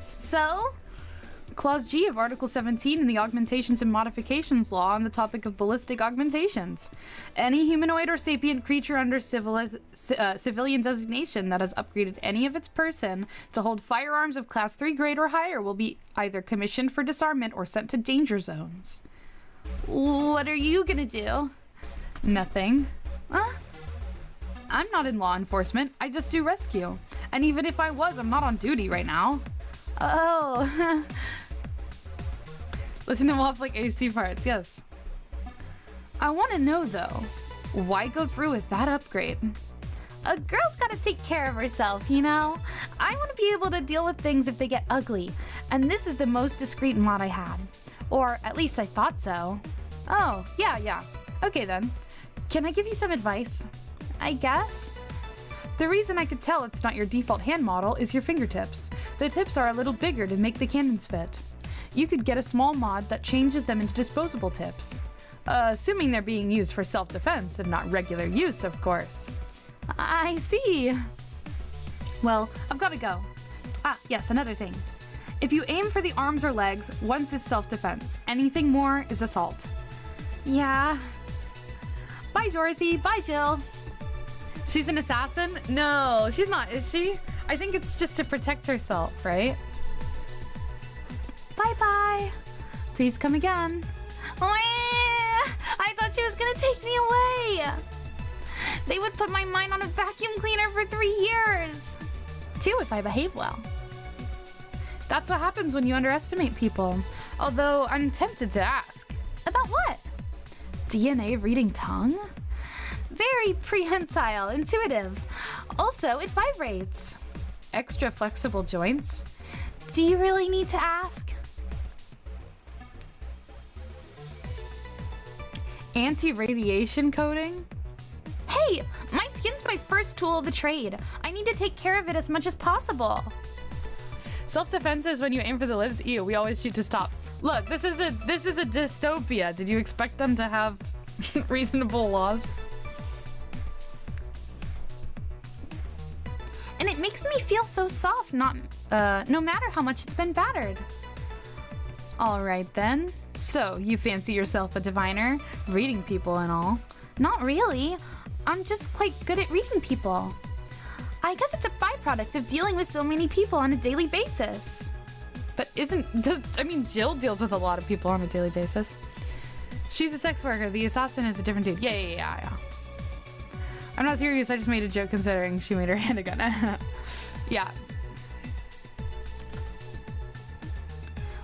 So? Clause G of Article 17 in the Augmentations and Modifications Law on the topic of ballistic augmentations. Any humanoid or sapient creature under civilian designation that has upgraded any of its person to hold firearms of Class 3 grade or higher will be either commissioned for disarmament or sent to danger zones. What are you gonna do? Nothing. I'm not in law enforcement, I just do rescue. And even if I was, I'm not on duty right now. Oh. Listen to them off like AC parts, yes. I want to know though, why go through with that upgrade? A girl's gotta take care of herself, you know? I want to be able to deal with things if they get ugly, and this is the most discreet mod I had. Or at least I thought so. Oh, yeah. Okay then. Can I give you some advice? I guess? The reason I could tell it's not your default hand model is your fingertips. The tips are a little bigger to make the cannons fit. You could get a small mod that changes them into disposable tips. Assuming they're being used for self-defense and not regular use, of course. I see. Well, I've got to go. Yes, another thing. If you aim for the arms or legs, once is self-defense. Anything more is assault. Yeah. Bye, Dorothy. Bye, Jill. She's an assassin? No, she's not, is she? I think it's just to protect herself, right? Bye-bye. Please come again. I thought she was gonna take me away. They would put my mind on a vacuum cleaner for 3 years. 2 if I behave well. That's what happens when you underestimate people. Although I'm tempted to ask. About what? DNA reading tongue? Very prehensile, intuitive. Also, it vibrates. Extra flexible joints? Do you really need to ask? Anti-radiation coating? Hey, my skin's my first tool of the trade. I need to take care of it as much as possible. Self-defense is when you aim for the lips. Ew, we always shoot to stop. Look, this is a dystopia. Did you expect them to have reasonable laws? And it makes me feel so soft, no matter how much it's been battered. All right then. So, you fancy yourself a diviner, reading people and all? Not really. I'm just quite good at reading people. I guess it's a byproduct of dealing with so many people on a daily basis. But Jill deals with a lot of people on a daily basis. She's a sex worker. The assassin is a different dude. Yeah. I'm not serious. I just made a joke considering she made her hand a gun. Yeah.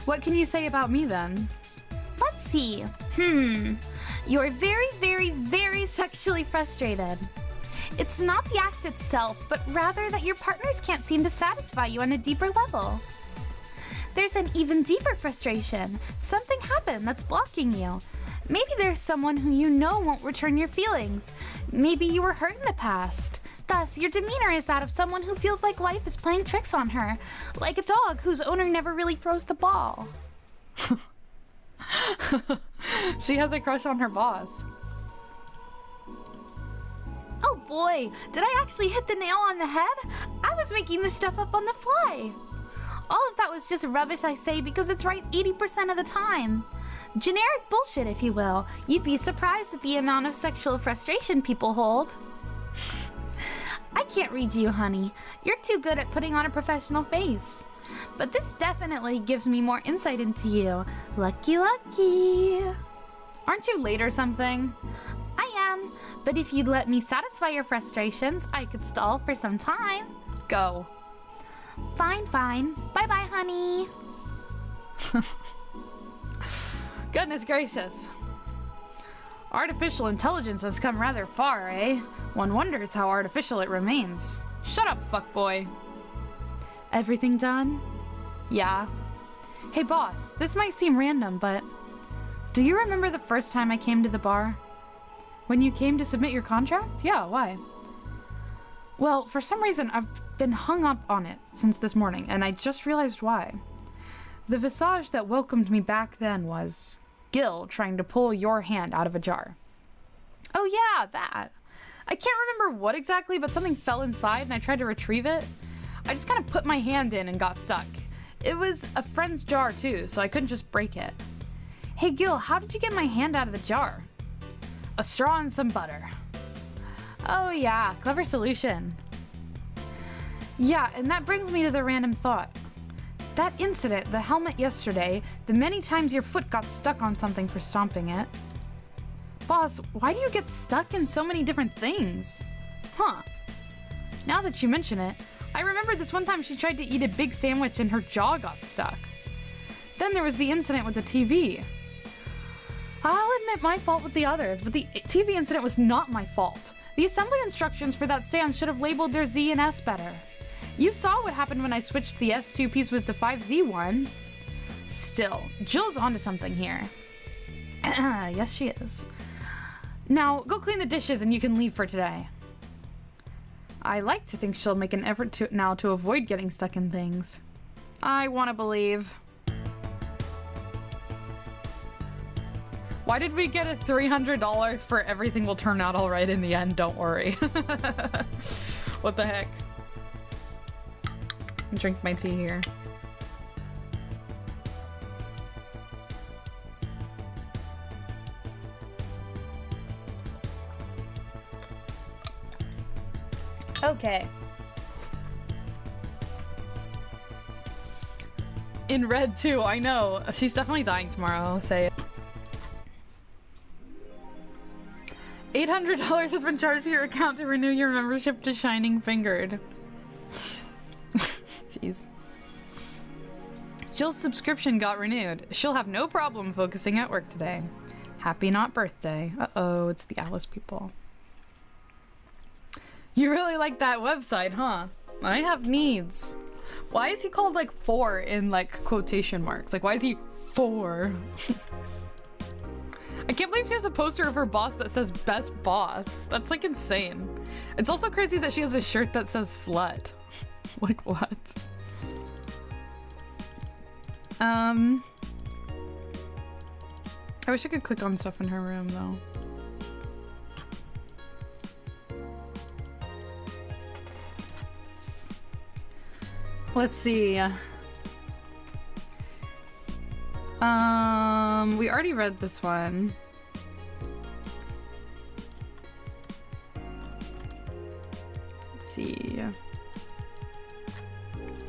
What can you say about me then? Let's see. You're very, very, very sexually frustrated. It's not the act itself, but rather that your partners can't seem to satisfy you on a deeper level. There's an even deeper frustration. Something happened that's blocking you. Maybe there's someone who you know won't return your feelings. Maybe you were hurt in the past. Thus, your demeanor is that of someone who feels like life is playing tricks on her. Like a dog whose owner never really throws the ball. She has a crush on her boss. Oh boy, did I actually hit the nail on the head? I was making this stuff up on the fly. All of that was just rubbish, I say, because it's right 80% of the time. Generic bullshit, if you will. You'd be surprised at the amount of sexual frustration people hold. I can't read you, honey. You're too good at putting on a professional face. But this definitely gives me more insight into you. Lucky, lucky. Aren't you late or something? I am, but if you'd let me satisfy your frustrations, I could stall for some time. Go. Fine, fine. Bye-bye, honey. Goodness gracious. Artificial intelligence has come rather far, eh? One wonders how artificial it remains. Shut up, fuckboy. Everything done? Yeah. Hey boss, this might seem random, but do you remember the first time I came to the bar? When you came to submit your contract? Yeah, why? Well, for some reason I've been hung up on it since this morning, and I just realized why. The visage that welcomed me back then was Gil trying to pull your hand out of a jar. Oh yeah, that. I can't remember what exactly, but something fell inside and I tried to retrieve it. I just kind of put my hand in and got stuck. It was a friend's jar too, so I couldn't just break it. Hey Gil, how did you get my hand out of the jar? A straw and some butter. Oh yeah, clever solution. Yeah, and that brings me to the random thought. That incident, the helmet yesterday, the many times your foot got stuck on something for stomping it. Boss, why do you get stuck in so many different things? Huh. Now that you mention it, I remember this one time she tried to eat a big sandwich and her jaw got stuck. Then there was the incident with the TV. I'll admit my fault with the others, but the TV incident was not my fault. The assembly instructions for that stand should have labeled their Z and S better. You saw what happened when I switched the S2 piece with the 5Z one. Still, Jill's onto something here. Yes, she is. Now, go clean the dishes and you can leave for today. I like to think she'll make an effort to avoid getting stuck in things. I want to believe. Why did we get a $300 for everything will turn out all right in the end? Don't worry. What the heck? Drink my tea here. Okay. In red too, I know. She's definitely dying tomorrow, say it. $800 has been charged to your account to renew your membership to Shining Fingered. Jeez. Jill's subscription got renewed. She'll have no problem focusing at work today. Happy not birthday. Uh-oh, it's the Alice people. You really like that website, huh? I have needs. Why is he called like 4 in like quotation marks? Like why is he 4? I can't believe she has a poster of her boss that says best boss. That's like insane. It's also crazy that she has a shirt that says slut. Like what? I wish I could click on stuff in her room though. Let's see. We already read this one. Let's see.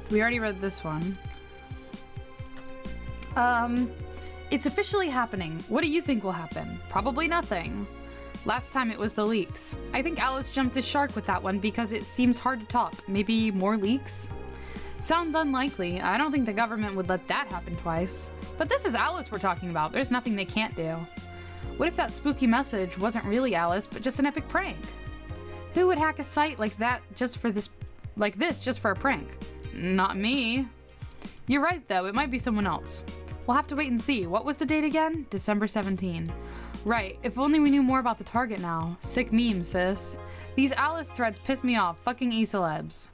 We already read this one. It's officially happening. What do you think will happen? Probably nothing. Last time it was the leaks. I think Alice jumped the shark with that one because it seems hard to top. Maybe more leaks? Sounds unlikely. I don't think the government would let that happen twice. But this is Alice we're talking about. There's nothing they can't do. What if that spooky message wasn't really Alice, but just an epic prank? Who would hack a site like that just for this just for a prank? Not me. You're right though, it might be someone else. We'll have to wait and see. What was the date again? December 17. Right, if only we knew more about the target now. Sick meme, sis. These Alice threads piss me off, fucking e-celebs.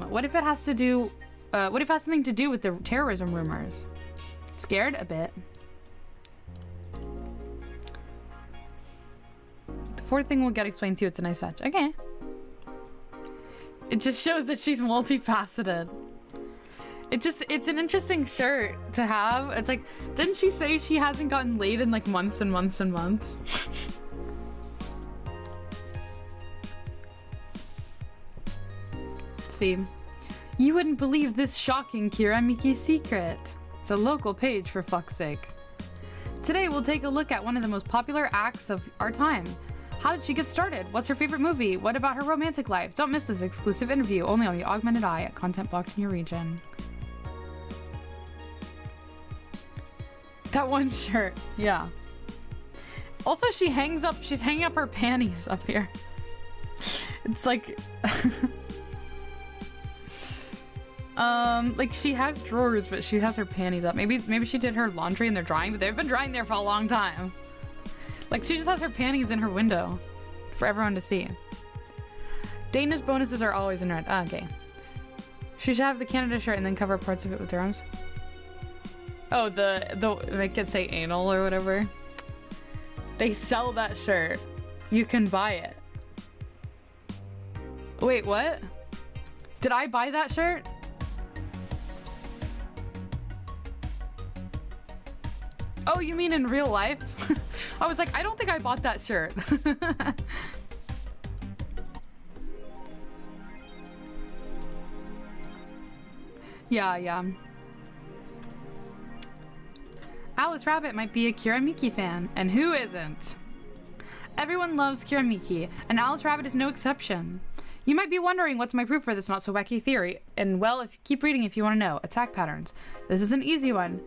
What if it has to do, what if it has something to do with the terrorism rumors? Scared? A bit. The fourth thing will get explained to you. It's a nice touch. Okay. It just shows that she's multifaceted. It's an interesting shirt to have. It's like, didn't she say she hasn't gotten laid in like months and months and months? Let's see. You wouldn't believe this shocking Kira Miki secret. It's a local page, for fuck's sake. Today we'll take a look at one of the most popular acts of our time. How did she get started? What's her favorite movie? What about her romantic life? Don't miss this exclusive interview only on the Augmented Eye at content blocked in your region. That one shirt, yeah. Also, she's hanging up her panties up here. It's like, like she has drawers, but she has her panties up. Maybe she did her laundry and they're drying, but they've been drying there for a long time. Like she just has her panties in her window for everyone to see. Dana's bonuses are always in red. Ah, okay. She should have the Canada shirt and then cover parts of it with her arms. Oh, make it say anal or whatever. They sell that shirt. You can buy it. Wait, what? Did I buy that shirt? Oh, you mean in real life? I was like, I don't think I bought that shirt. Yeah. Alice Rabbit might be a Kira Miki fan, and who isn't? Everyone loves Kira Miki, and Alice Rabbit is no exception. You might be wondering what's my proof for this not so wacky theory, and well, if you keep reading if you want to know. Attack patterns. This is an easy one.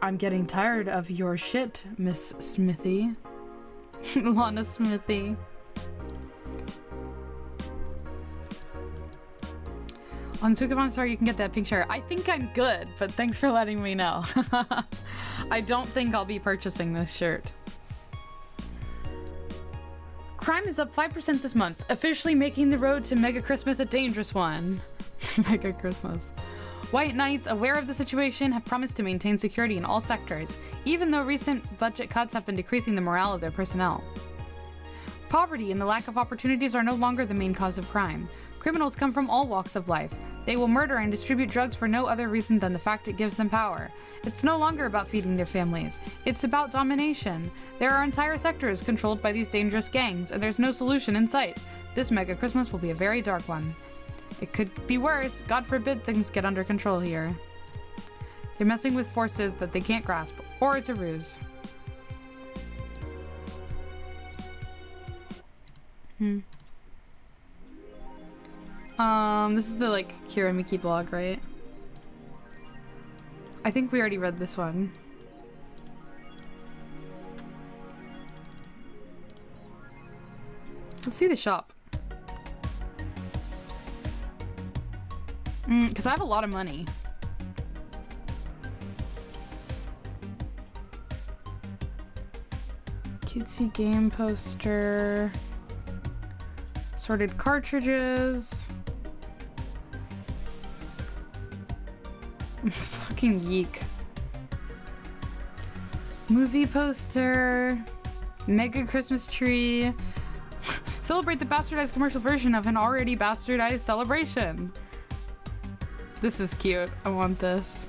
I'm getting tired of your shit, Miss Smithy. Lana Smithy. On Sukavan Star, you can get that pink shirt. I think I'm good, but thanks for letting me know. I don't think I'll be purchasing this shirt. Crime is up 5% this month, officially making the road to Mega Christmas a dangerous one. Mega Christmas. White Knights, aware of the situation, have promised to maintain security in all sectors, even though recent budget cuts have been decreasing the morale of their personnel. Poverty and the lack of opportunities are no longer the main cause of crime. Criminals come from all walks of life. They will murder and distribute drugs for no other reason than the fact it gives them power. It's no longer about feeding their families. It's about domination. There are entire sectors controlled by these dangerous gangs, and there's no solution in sight. This Mega Christmas will be a very dark one. It could be worse. God forbid things get under control here. They're messing with forces that they can't grasp, or it's a ruse. This is the, like, Kira Miki blog, right? I think we already read this one. Let's see the shop. Because I have a lot of money. Cutesy game poster. Sorted cartridges. Fucking yeek. Movie poster. Mega Christmas tree. Celebrate the bastardized commercial version of an already bastardized celebration. This is cute. I want this.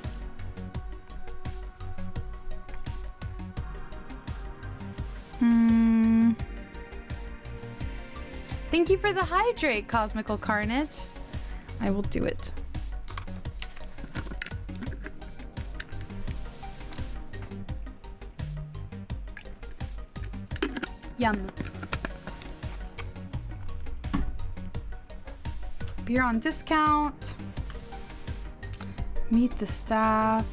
Thank you for the hydrate, Cosmical Carnage. I will do it. Yum. Beer on discount. Meet the staff.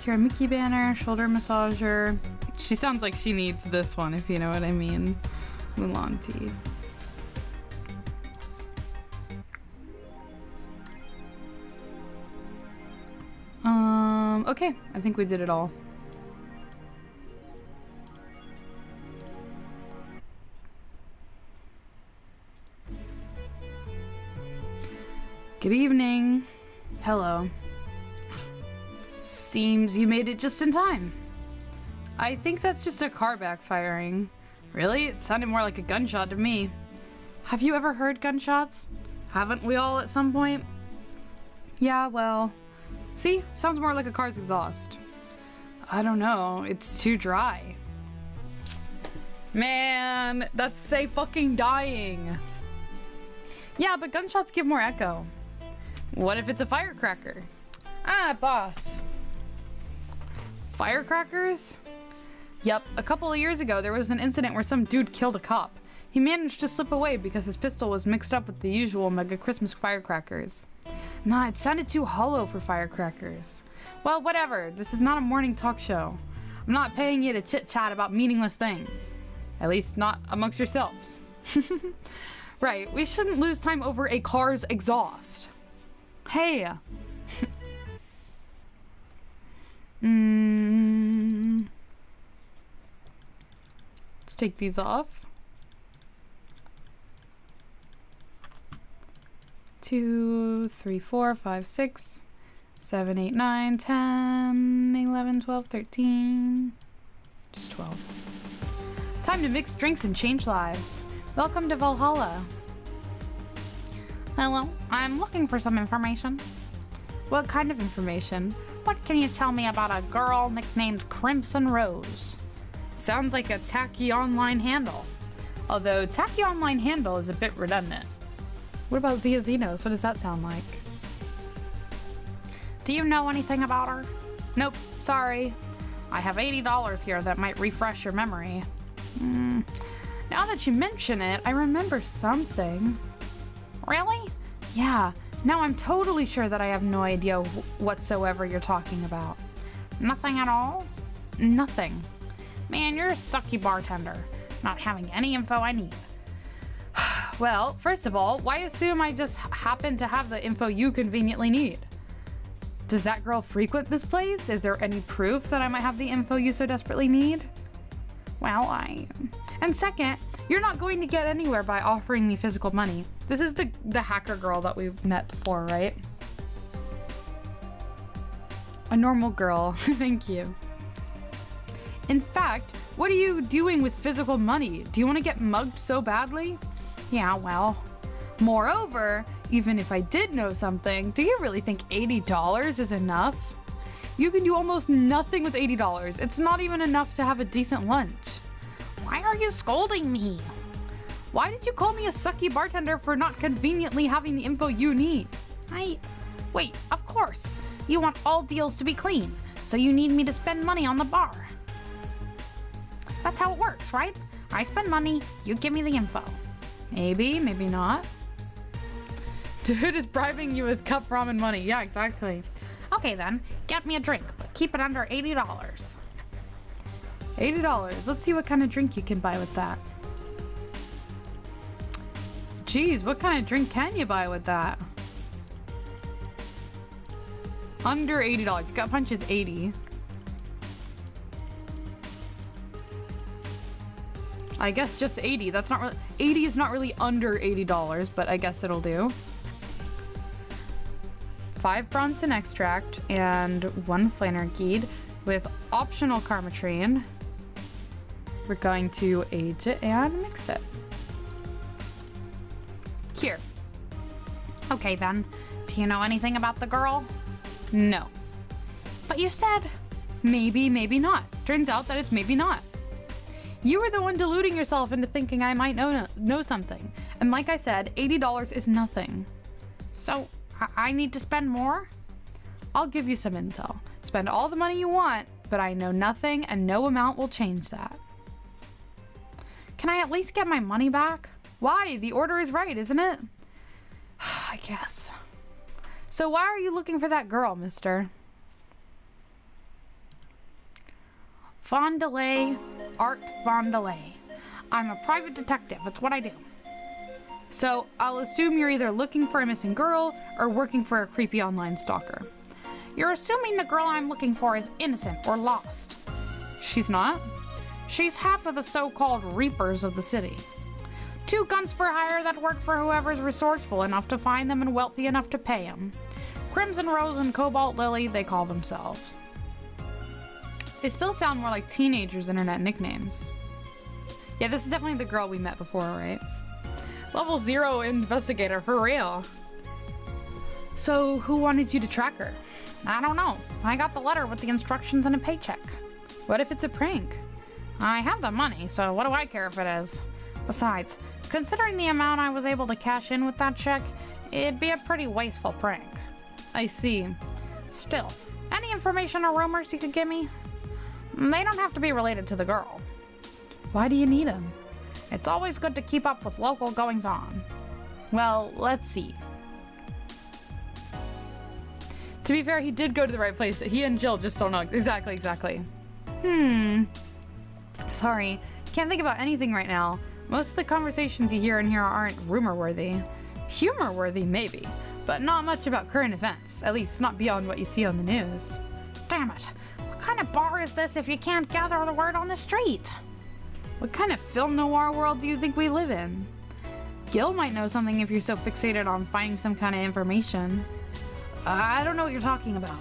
Kira Miki banner, shoulder massager. She sounds like she needs this one, if you know what I mean. Mulan tea. Okay, I think we did it all. Good evening. Hello. Seems you made it just in time. I think that's just a car backfiring. Really? It sounded more like a gunshot to me. Have you ever heard gunshots? Haven't we all at some point? Yeah, well... See? Sounds more like a car's exhaust. I don't know. It's too dry. Man, that's say fucking dying. Yeah, but gunshots give more echo. What if it's a firecracker? Ah, boss. Firecrackers? Yep, a couple of years ago there was an incident where some dude killed a cop. He managed to slip away because his pistol was mixed up with the usual mega Christmas firecrackers. Nah, it sounded too hollow for firecrackers. Well, whatever. This is not a morning talk show. I'm not paying you to chit-chat about meaningless things. At least not amongst yourselves. Right, we shouldn't lose time over a car's exhaust. Hey. Let's take these off. 2, 3, 4, 5, 6, 7, 8, 9, 10, 11, 12, 13. Just 12. Time to mix drinks and change lives. Welcome to Valhalla. Hello, I'm looking for some information. What kind of information? What can you tell me about a girl nicknamed Crimson Rose? Sounds like a tacky online handle. Although tacky online handle is a bit redundant. What about ZEE-uh ZEE-nohs? What does that sound like? Do you know anything about her? Nope, sorry. I have $80 here that might refresh your memory. Now that you mention it, I remember something. Really? Yeah, now I'm totally sure that I have no idea whatsoever you're talking about. Nothing at all? Nothing. Man, you're a sucky bartender. Not having any info I need. Well, first of all, why assume I just happen to have the info you conveniently need? Does that girl frequent this place? Is there any proof that I might have the info you so desperately need? Well, And second, you're not going to get anywhere by offering me physical money. This is the hacker girl that we've met before, right? A normal girl. Thank you. In fact, what are you doing with physical money? Do you want to get mugged so badly? Yeah, well. Moreover, even if I did know something, do you really think $80 is enough? You can do almost nothing with $80. It's not even enough to have a decent lunch. Why are you scolding me? Why did you call me a sucky bartender for not conveniently having the info you need? Wait, of course. You want all deals to be clean, so you need me to spend money on the bar. That's how it works, right? I spend money, you give me the info. Maybe, maybe not. Dude is bribing you with cup ramen money. Yeah, exactly. Okay then, get me a drink, but keep it under $80. $80. Let's see what kind of drink you can buy with that. Geez, what kind of drink can you buy with that? Under $80. Gut Punch is 80. I guess just 80. That's not really 80 is not really under $80, but I guess it'll do. 5 Bronson extract and 1 Flanergeed with optional Karmatrine. We're going to age it and mix it. Here. Okay then. Do you know anything about the girl? No. But you said... Maybe, maybe not. Turns out that it's maybe not. You were the one deluding yourself into thinking I might know something. And like I said, $80 is nothing. So, I need to spend more? I'll give you some intel. Spend all the money you want, but I know nothing and no amount will change that. Can I at least get my money back? Why? The order is right, isn't it? I guess. So why are you looking for that girl, mister? Vondelay, Art Vondelay. I'm a private detective. That's what I do. So I'll assume you're either looking for a missing girl or working for a creepy online stalker. You're assuming the girl I'm looking for is innocent or lost. She's not? She's half of the so-called Reapers of the city. 2 guns for hire that work for whoever's resourceful enough to find them and wealthy enough to pay them. Crimson Rose and Cobalt Lily, they call themselves. They still sound more like teenagers' internet nicknames. Yeah, this is definitely the girl we met before, right? Level 0 investigator, for real. So, who wanted you to track her? I don't know. I got the letter with the instructions and a paycheck. What if it's a prank? I have the money, so what do I care if it is? Besides, considering the amount I was able to cash in with that check, it'd be a pretty wasteful prank. I see. Still, any information or rumors you could give me? They don't have to be related to the girl. Why do you need them? It's always good to keep up with local goings-on. Well, let's see. To be fair, he did go to the right place. He and Jill just don't know. Exactly. Sorry, can't think about anything right now. Most of the conversations you hear in here aren't rumor-worthy. Humor-worthy, maybe, but not much about current events. At least, not beyond what you see on the news. Damn it. What kind of bar is this if you can't gather the word on the street? What kind of film noir world do you think we live in? Gil might know something if you're so fixated on finding some kind of information. I don't know what you're talking about.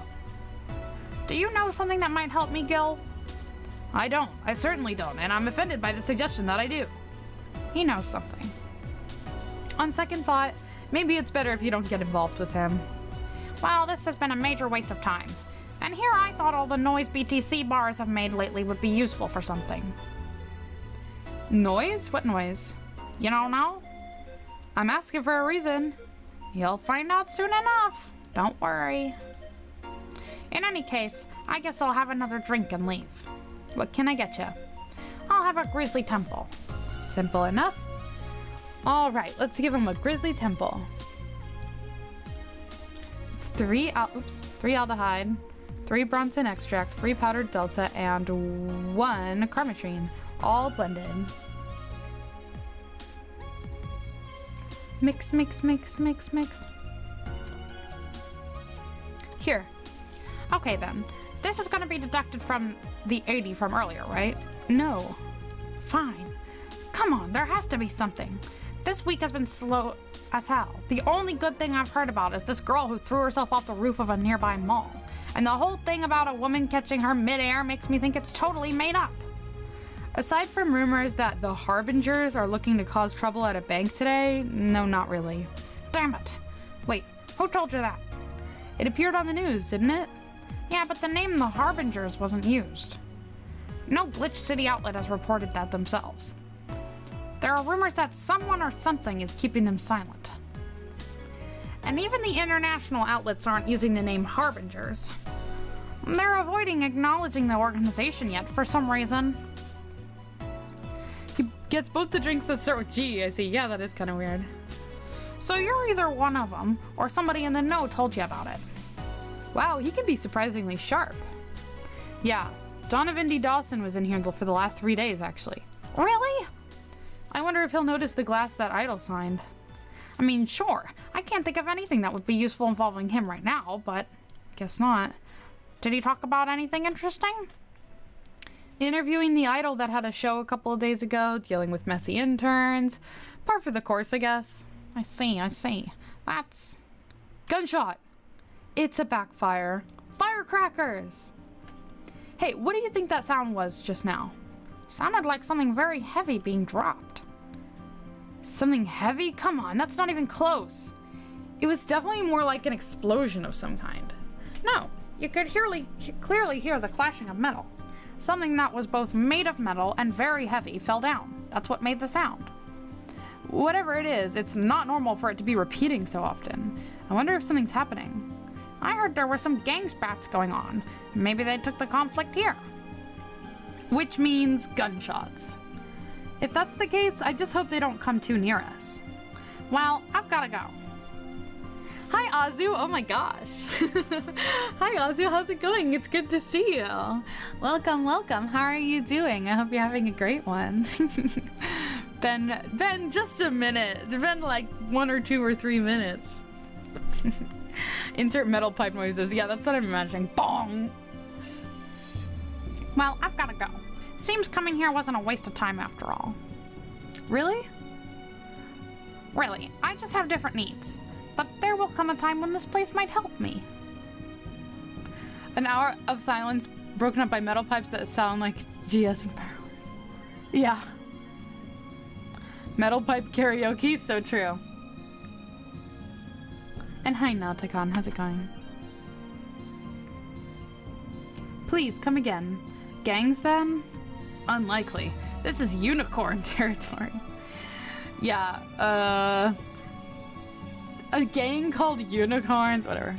Do you know something that might help me, Gil? I don't. I certainly don't, and I'm offended by the suggestion that I do. He knows something. On second thought, maybe it's better if you don't get involved with him. Well, this has been a major waste of time. And here I thought all the noise BTC bars have made lately would be useful for something. Noise? What noise? You don't know? I'm asking for a reason. You'll find out soon enough. Don't worry. In any case, I guess I'll have another drink and leave. What can I get you? I'll have a Grizzly Temple. Simple enough. Alright, let's give him a Grizzly Temple. It's 3 aldehyde, 3 Bronson extract, 3 powdered delta, and 1 carmetrine, all blended. Mix. Here. Okay then. This is gonna be deducted from the 80 from earlier, right? No. Fine. Come on, there has to be something. This week has been slow as hell. The only good thing I've heard about is this girl who threw herself off the roof of a nearby mall. And the whole thing about a woman catching her midair makes me think it's totally made up. Aside from rumors that the Harbingers are looking to cause trouble at a bank today, no, not really. Damn it. Wait, who told you that? It appeared on the news, didn't it? Yeah, but the name The Harbingers wasn't used. No Glitch City outlet has reported that themselves. There are rumors that someone or something is keeping them silent. And even the international outlets aren't using the name Harbingers. They're avoiding acknowledging the organization yet for some reason. He gets both the drinks that start with G, I see. Yeah, that is kind of weird. So you're either one of them, or somebody in the know told you about it. Wow, he can be surprisingly sharp. Yeah, Donovan D. Dawson was in here for the last 3 days, actually. Really? I wonder if he'll notice the glass that Idol signed. I mean, sure, I can't think of anything that would be useful involving him right now, but guess not. Did he talk about anything interesting? Interviewing the idol that had a show a couple of days ago, dealing with messy interns. Par for the course, I guess. I see. That's... Gunshot! It's a backfire. Firecrackers! Hey, what do you think that sound was just now? Sounded like something very heavy being dropped. Something heavy? Come on, that's not even close. It was definitely more like an explosion of some kind. No, you could clearly hear the clashing of metal. Something that was both made of metal and very heavy fell down. That's what made the sound. Whatever it is, it's not normal for it to be repeating so often. I wonder if something's happening. I heard there were some gang spats going on. Maybe they took the conflict here. Which means gunshots. If that's the case, I just hope they don't come too near us. Well, I've gotta go. Hi, Azu. Oh my gosh. Hi, Azu. How's it going? It's good to see you. Welcome. How are you doing? I hope you're having a great one. Ben, just a minute. It's been like 1 or 2 or 3 minutes. Insert metal pipe noises. Yeah, that's what I'm imagining. Bong! Well, I've gotta go. Seems coming here wasn't a waste of time after all. Really? Really, I just have different needs. But there will come a time when this place might help me. An hour of silence broken up by metal pipes that sound like GS and Powerless. Yeah. Metal pipe karaoke, so true. And hi, Nautagon, how's it going? Please, come again. Gangs, then? Unlikely. This is unicorn territory. Yeah, a gang called Unicorns, whatever.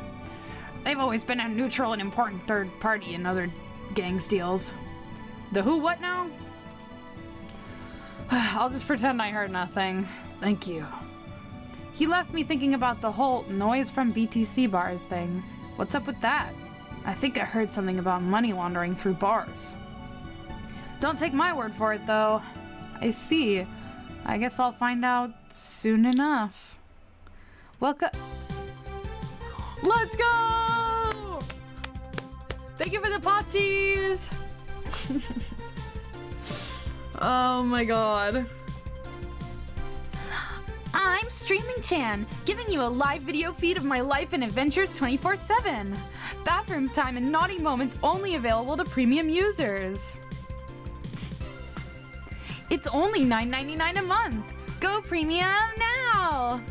They've always been a neutral and important third party in other gangs deals. The who, what now? I'll just pretend I heard nothing. Thank you. He left me thinking about the whole noise from BTC bars thing. What's up with that? I think I heard something about money laundering through bars. Don't take my word for it, though. I see. I guess I'll find out soon enough. Welcome. Let's go! Thank you for the Pachis! Oh my god. I'm Streaming Chan, giving you a live video feed of my life and adventures 24/7. Bathroom time and naughty moments only available to premium users. It's only $9.99 a month. Go premium now!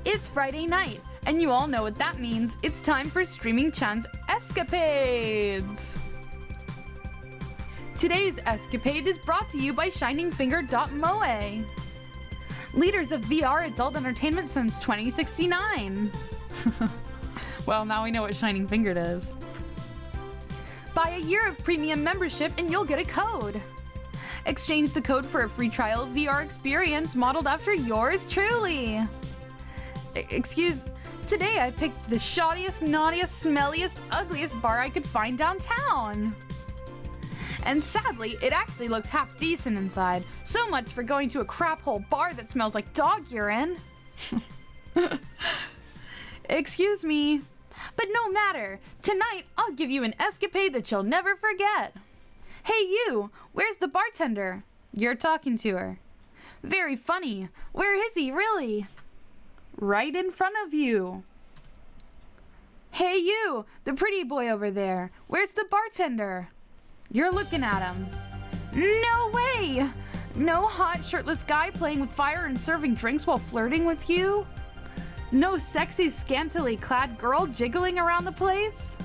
It's Friday night, and you all know what that means. It's time for Streaming Chan's escapades. Today's escapade is brought to you by ShiningFinger.moe, leaders of VR adult entertainment since 2069. Well, now we know what Shining Fingered is. Buy a year of premium membership and you'll get a code. Exchange the code for a free trial VR experience modeled after yours truly. Today I picked the shoddiest, naughtiest, smelliest, ugliest bar I could find downtown. And sadly, it actually looks half decent inside. So much for going to a crap hole bar that smells like dog urine. Excuse me. But no matter. Tonight, I'll give you an escapade that you'll never forget. Hey you, where's the bartender? You're talking to her. Very funny. Where is he, really? Right in front of you. Hey you, the pretty boy over there. Where's the bartender? You're looking at him. No way! No hot shirtless guy playing with fire and serving drinks while flirting with you? No sexy scantily clad girl jiggling around the place?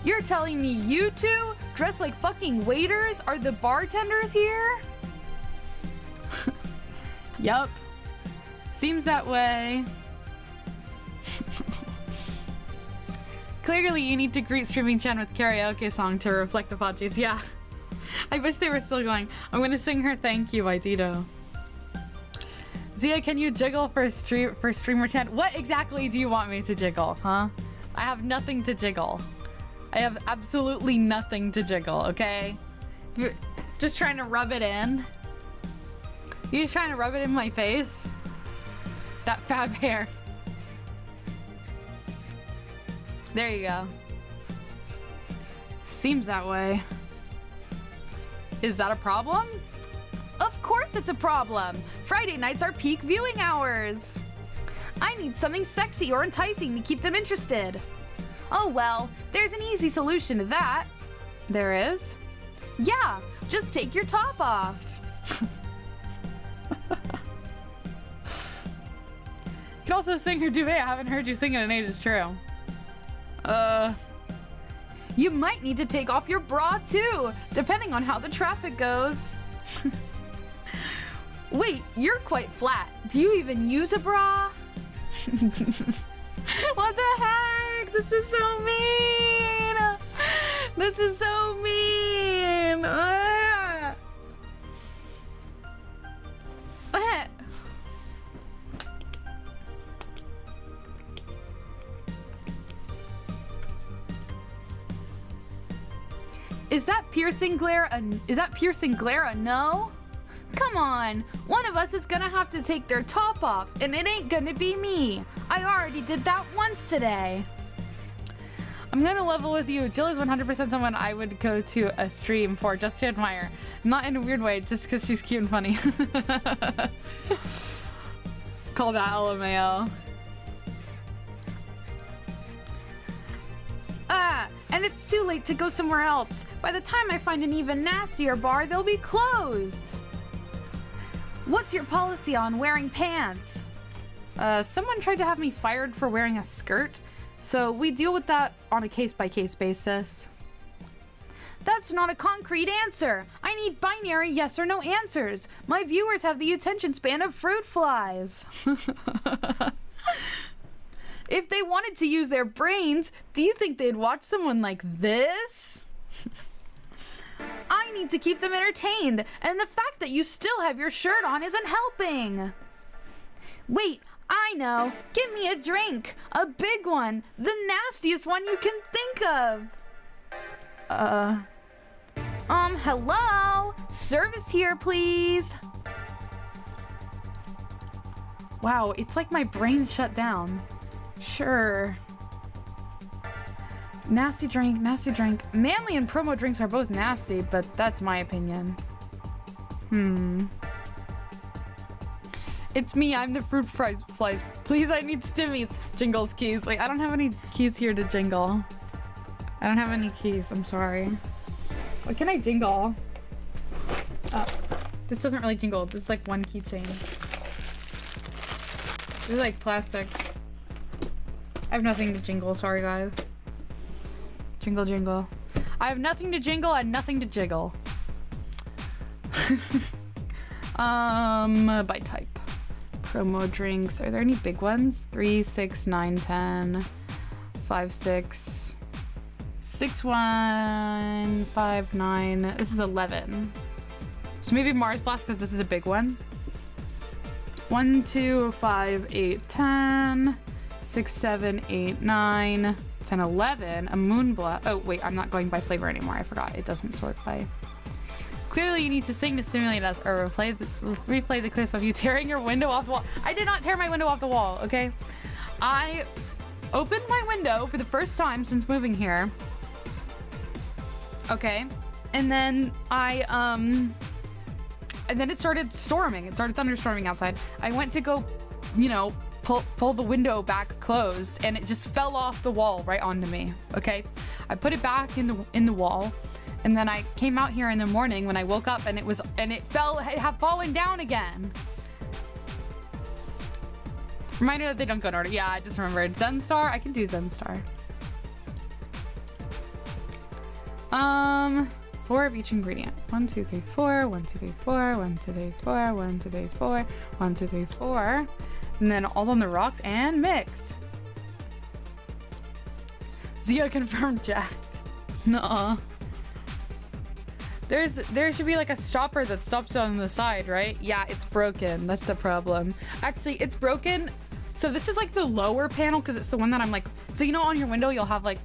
You're telling me you two, dressed like fucking waiters, are the bartenders here? Yup. Seems that way. Clearly you need to greet Streaming Chan with karaoke song to reflect the Pachis. Yeah. I wish they were still going. I'm gonna sing her thank you by Dito. Zia, can you jiggle for Streamer Chan? What exactly do you want me to jiggle, huh? I have nothing to jiggle. I have absolutely nothing to jiggle, okay? You're just trying to rub it in. You're just trying to rub it in my face? That fab hair. There you go. Seems that way. Is that a problem? Of course it's a problem. Friday nights are peak viewing hours. I need something sexy or enticing to keep them interested. Oh well, there's an easy solution to that. There is? Yeah, just take your top off. You can also sing her duvet. I haven't heard you sing it in ages, true. You might need to take off your bra too, depending on how the traffic goes. Wait, you're quite flat. Do you even use a bra? What the heck? This is so mean. This is so mean. Is that piercing glare a no? Come on, one of us is gonna have to take their top off, and it ain't gonna be me. I already did that once today. I'm gonna level with you. Jill is 100% someone I would go to a stream for just to admire. Not in a weird way, just because she's cute and funny. Call that LMAO. And it's too late to go somewhere else. By the time I find an even nastier bar, they'll be closed. What's your policy on wearing pants? Someone tried to have me fired for wearing a skirt, so we deal with that on a case-by-case basis. That's not a concrete answer. I need binary yes or no answers. My viewers have the attention span of fruit flies. If they wanted to use their brains, do you think they'd watch someone like this? I need to keep them entertained, and the fact that you still have your shirt on isn't helping. Wait, I know. Give me a drink. A big one. The nastiest one you can think of. Hello? Service here, please. Wow, it's like my brain shut down. Sure. Nasty drink, nasty drink. Manly and promo drinks are both nasty, but that's my opinion. It's me, I'm the fruit flies. Please, I need stimmies. Jingle's keys. Wait, I don't have any keys here to jingle. I don't have any keys, I'm sorry. What can I jingle? This doesn't really jingle. This is like one keychain. This is like plastic. I have nothing to jingle, sorry guys. Jingle, jingle. I have nothing to jingle and nothing to jiggle. By type. Promo drinks. Are there any big ones? 3, 6, 9, 10, 5, 6, 6, 1, 5, 9. This is 11. So maybe Mars Blast because this is a big one. 1, 2, 5, 8, 10, 6, 7, 8, 9, 10, 11. A Moon Blast. Oh, wait, I'm not going by flavor anymore. I forgot. It doesn't sort by. Clearly, you need to sing to simulate us or replay the clip of you tearing your window off the wall. I did not tear my window off the wall, okay? I opened my window for the first time since moving here. Okay. And then and then it started storming. It started thunderstorming outside. I went to go, you know, pull the window back closed, and it just fell off the wall right onto me. Okay, I put it back in the wall, and then I came out here in the morning when I woke up, and it had fallen down again. Reminder that they don't go in order. Yeah, I just remembered. Zen Star. I can do Zen Star. 4 of each ingredient. 1, 2, 3, 4. 1, 2, 3, 4. 1, 2, 3, 4. 1, 2, 3, 4. 1, 2, 3, 4. And then all on the rocks and mixed. ZEE-uh confirmed jacked. Nuh-uh. There should be like a stopper that stops it on the side, right? Yeah, it's broken. That's the problem. Actually, it's broken. So this is like the lower panel because it's the one that I'm like, so you know on your window you'll have like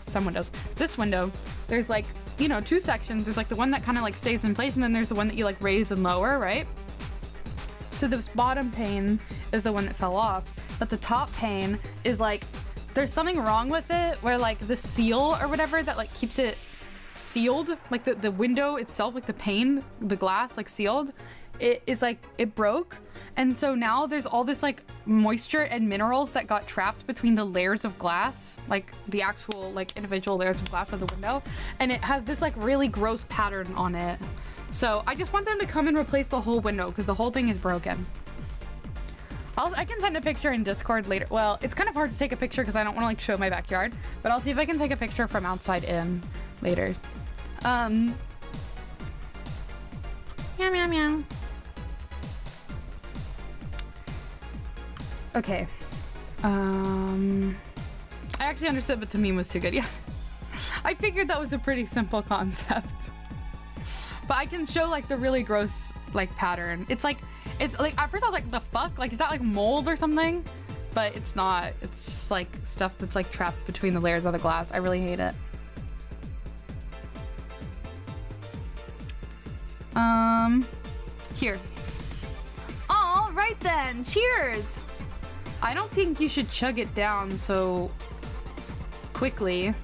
some windows. This window, there's like, you know, 2 sections. There's like the one that kind of like stays in place, and then there's the one that you like raise and lower, right? So this bottom pane is the one that fell off, but the top pane is like, there's something wrong with it where like the seal or whatever that like keeps it sealed, like the window itself, like the pane, the glass like sealed, it is like, it broke. And so now there's all this like moisture and minerals that got trapped between the layers of glass, like the actual like individual layers of glass of the window. And it has this like really gross pattern on it. So I just want them to come and replace the whole window because the whole thing is broken. I can send a picture in Discord later. Well, it's kind of hard to take a picture because I don't want to like show my backyard, but I'll see if I can take a picture from outside in later. Meow, meow, meow. Okay. I actually understood, but the meme was too good. Yeah. I figured that was a pretty simple concept. But I can show like the really gross like pattern. It's like at first I was like, the fuck? Like, is that like mold or something? But it's not. It's just like stuff that's like trapped between the layers of the glass. I really hate it. Here. All right then. Cheers. I don't think you should chug it down so quickly.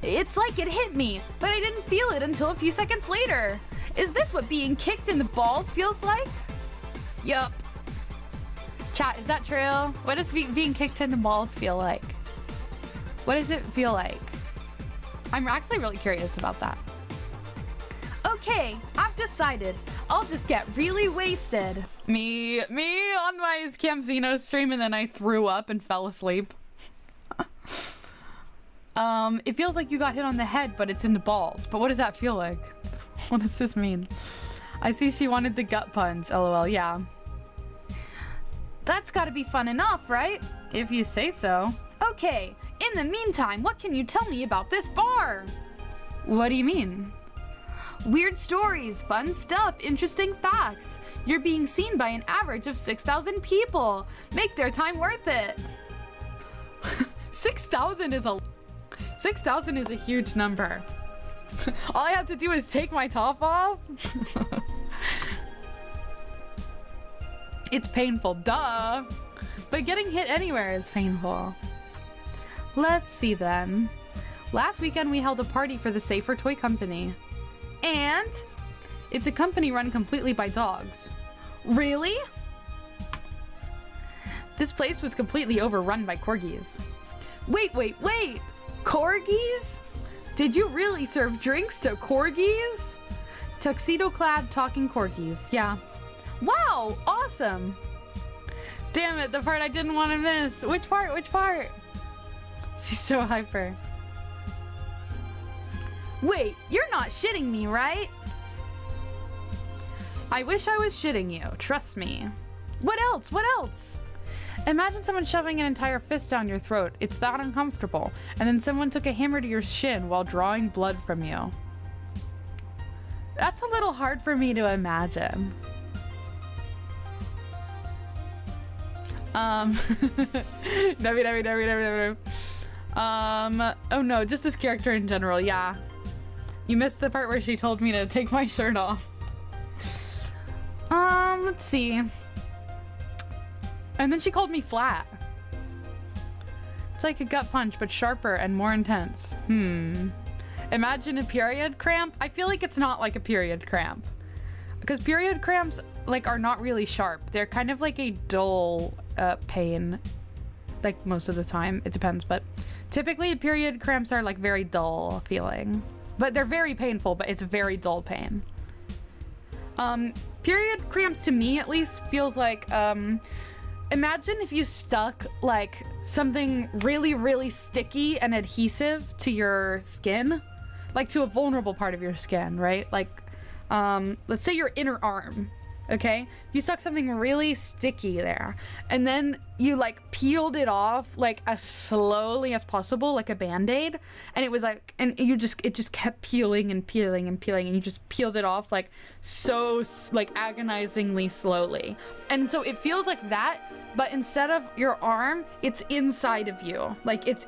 It's like it hit me, but I didn't feel it until a few seconds later. Is this what being kicked in the balls feels like? Yup. Chat, is that true? What does being kicked in the balls feel like? What does it feel like? I'm actually really curious about that. Okay, I've decided. I'll just get really wasted. Me on my Camp Xenos stream, and then I threw up and fell asleep. It feels like you got hit on the head, but it's in the balls. But what does that feel like? What does this mean? I see she wanted the gut punch. LOL, yeah. That's gotta be fun enough, right? If you say so. Okay, in the meantime, what can you tell me about this bar? What do you mean? Weird stories, fun stuff, interesting facts. You're being seen by an average of 6,000 people. Make their time worth it. 6,000 is a 6,000 is a huge number. All I have to do is take my top off. It's painful, duh. But getting hit anywhere is painful. Let's see then. Last weekend we held a party for the Safer Toy Company. And it's a company run completely by dogs. Really? This place was completely overrun by corgis. Wait. Corgis? Did you really serve drinks to corgis? Tuxedo-clad talking corgis, yeah. Wow, awesome. Damn it, the part I didn't want to miss. Which part? She's so hyper. Wait, you're not shitting me, right? I wish I was shitting you, trust me. What else? Imagine someone shoving an entire fist down your throat. It's that uncomfortable. And then someone took a hammer to your shin while drawing blood from you. That's a little hard for me to imagine. No. Oh no, just this character in general, yeah. You missed the part where she told me to take my shirt off. Let's see. And then she called me flat. It's like a gut punch, but sharper and more intense. Imagine a period cramp. I feel like it's not like a period cramp. Because period cramps, like, are not really sharp. They're kind of like a dull pain. Like, most of the time. It depends, but typically period cramps are like very dull feeling. But they're very painful, but it's very dull pain. Period cramps, to me at least, feels like, imagine if you stuck like something really, really sticky and adhesive to your skin, like to a vulnerable part of your skin, right? Like, let's say your inner arm, okay? You stuck something really sticky there, and then you like peeled it off like as slowly as possible, like a band-aid, and it was like, and it just kept peeling and peeling and peeling, and you just peeled it off like so like agonizingly slowly. And so it feels like that, but instead of your arm, it's inside of you. Like it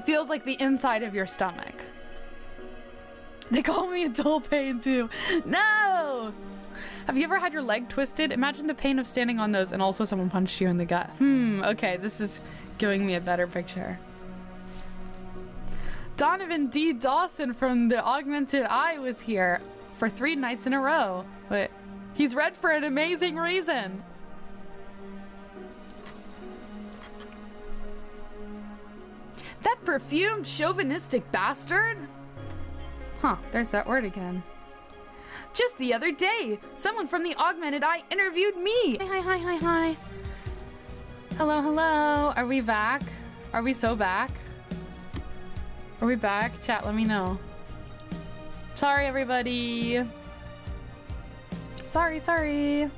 feels like the inside of your stomach. They call me a dull pain too. No! Have you ever had your leg twisted? Imagine the pain of standing on those and also someone punched you in the gut. Okay, this is giving me a better picture. Donovan D. Dawson from the Augmented Eye was here for 3 nights in a row. But he's red for an amazing reason. That perfumed chauvinistic bastard? Huh, there's that word again. Just the other day, someone from the Augmented Eye interviewed me. Hi. Hello. Are we back? Are we so back? Are we back? Chat, let me know. Sorry, everybody. Sorry.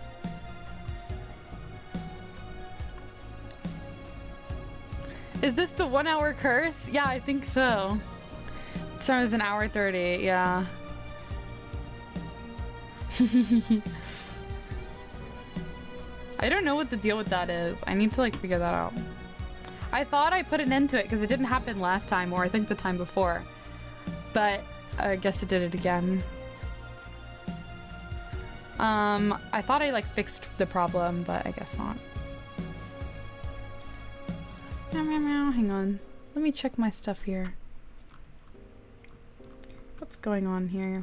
Is this the 1 hour curse? Yeah, I think so. So it was an hour 30, yeah. I don't know what the deal with that is. I need to like figure that out. I thought I put an end to it because it didn't happen last time, or I think the time before. But I guess it did it again. I thought I like fixed the problem, but I guess not. Meow. Hang on. Let me check my stuff here. What's going on here?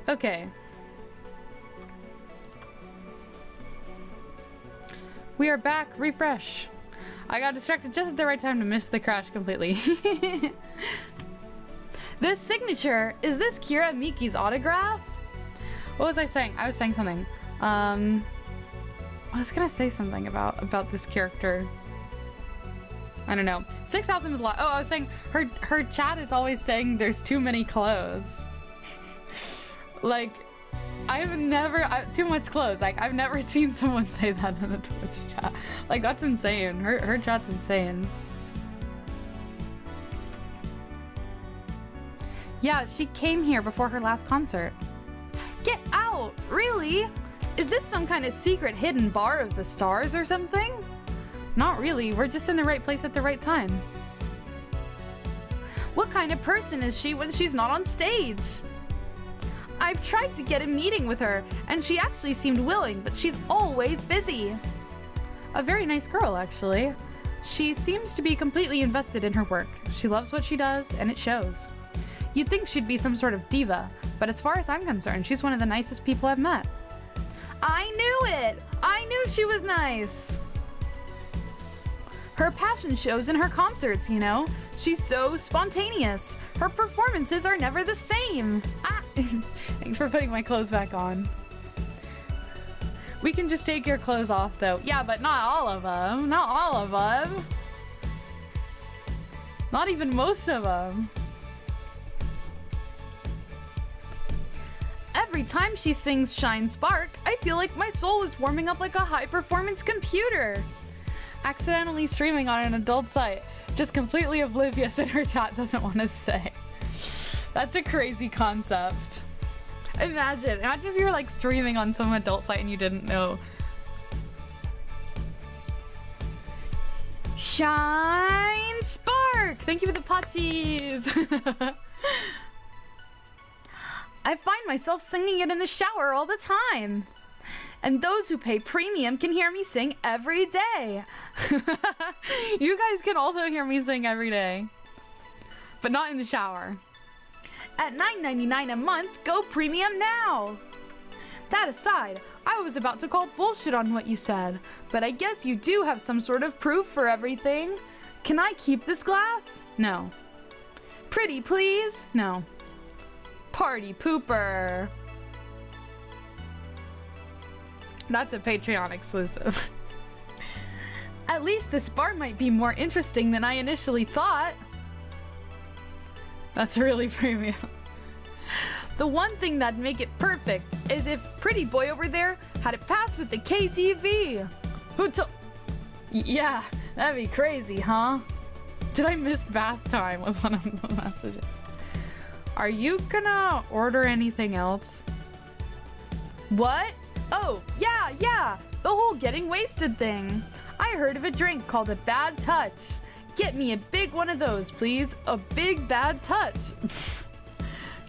Okay. We are back. Refresh. I got distracted just at the right time to miss the crash completely. This signature, is this Kira Miki's autograph? What was I saying? I was saying something. I was gonna say something about this character. I don't know. 6,000 is a lot. Oh, I was saying her chat is always saying there's too many clothes. Like, too much clothes. Like, I've never seen someone say that in a Twitch chat. Like, that's insane. Her chat's insane. Yeah, she came here before her last concert. Get out! Really? Is this some kind of secret hidden bar of the stars or something? Not really. We're just in the right place at the right time. What kind of person is she when she's not on stage? I've tried to get a meeting with her, and she actually seemed willing, but she's always busy. A very nice girl, actually. She seems to be completely invested in her work. She loves what she does, and it shows. You'd think she'd be some sort of diva, but as far as I'm concerned, she's one of the nicest people I've met. I knew it! I knew she was nice! Her passion shows in her concerts, you know? She's so spontaneous. Her performances are never the same. Ah! Thanks for putting my clothes back on. We can just take your clothes off, though. Yeah, but not all of them. Not all of them. Not even most of them. Every time she sings Shine Spark, I feel like my soul is warming up like a high-performance computer. Accidentally streaming on an adult site. Just completely oblivious in her chat doesn't want to say. That's a crazy concept. Imagine if you were like streaming on some adult site and you didn't know. Shine Spark! Thank you for the potties! I find myself singing it in the shower all the time. And those who pay premium can hear me sing every day. You guys can also hear me sing every day. But not in the shower. At $9.99 a month, go premium now! That aside, I was about to call bullshit on what you said, but I guess you do have some sort of proof for everything. Can I keep this glass? No. Pretty please? No. Party pooper. That's a Patreon exclusive. At least this bar might be more interesting than I initially thought. That's really premium. The one thing that'd make it perfect is if pretty boy over there had it passed with the KGB. Who told? Yeah, that'd be crazy, huh? Did I miss bath time was one of the messages. Are you gonna order anything else? What? Oh, yeah, the whole getting wasted thing. I heard of a drink called a bad touch. Get me a big one of those, please. A big bad touch.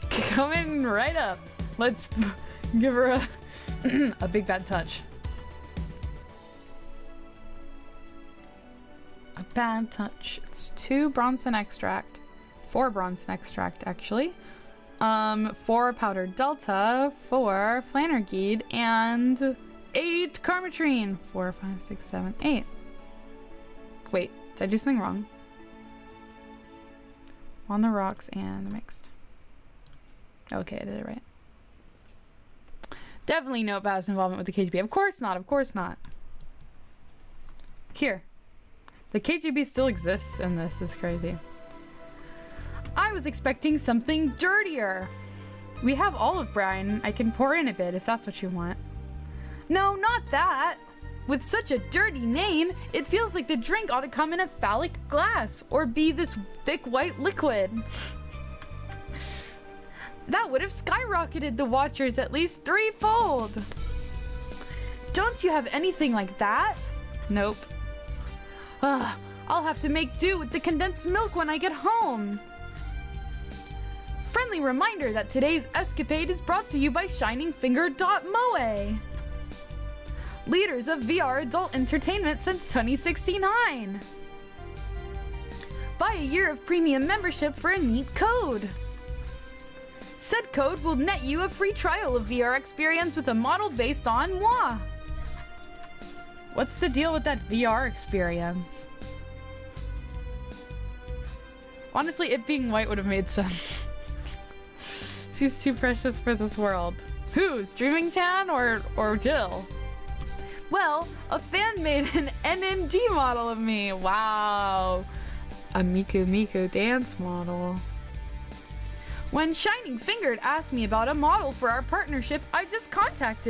Coming right up. Let's give her a big bad touch. A bad touch. It's 2 Bronson extract. 4 Bronson extract, actually. 4 powdered Delta, 4 Flanergeed, and 8 Carmetrine. 4, 5, 6, 7, 8. Wait, did I do something wrong? On the rocks and the mixed. Okay, I did it right. Definitely no past involvement with the KGB. Of course not, of course not. Here. The KGB still exists, and this is crazy. I was expecting something dirtier. We have olive brine. I can pour in a bit if that's what you want. No, not that. With such a dirty name, it feels like the drink ought to come in a phallic glass or be this thick white liquid. That would have skyrocketed the watchers at least 3-fold. Don't you have anything like that? Nope. I'll have to make do with the condensed milk when I get home. Friendly reminder that today's escapade is brought to you by ShiningFinger.moe. Leaders of VR adult entertainment since 2069. Buy a year of premium membership for a neat code. Said code will net you a free trial of VR experience with a model based on moi. What's the deal with that VR experience? Honestly, it being white would have made sense. She's too precious for this world. Who? Streaming Chan or Jill? Well, a fan made an NND model of me. Wow. A Miku Miku dance model. When Shining Fingered asked me about a model for our partnership, I just contacted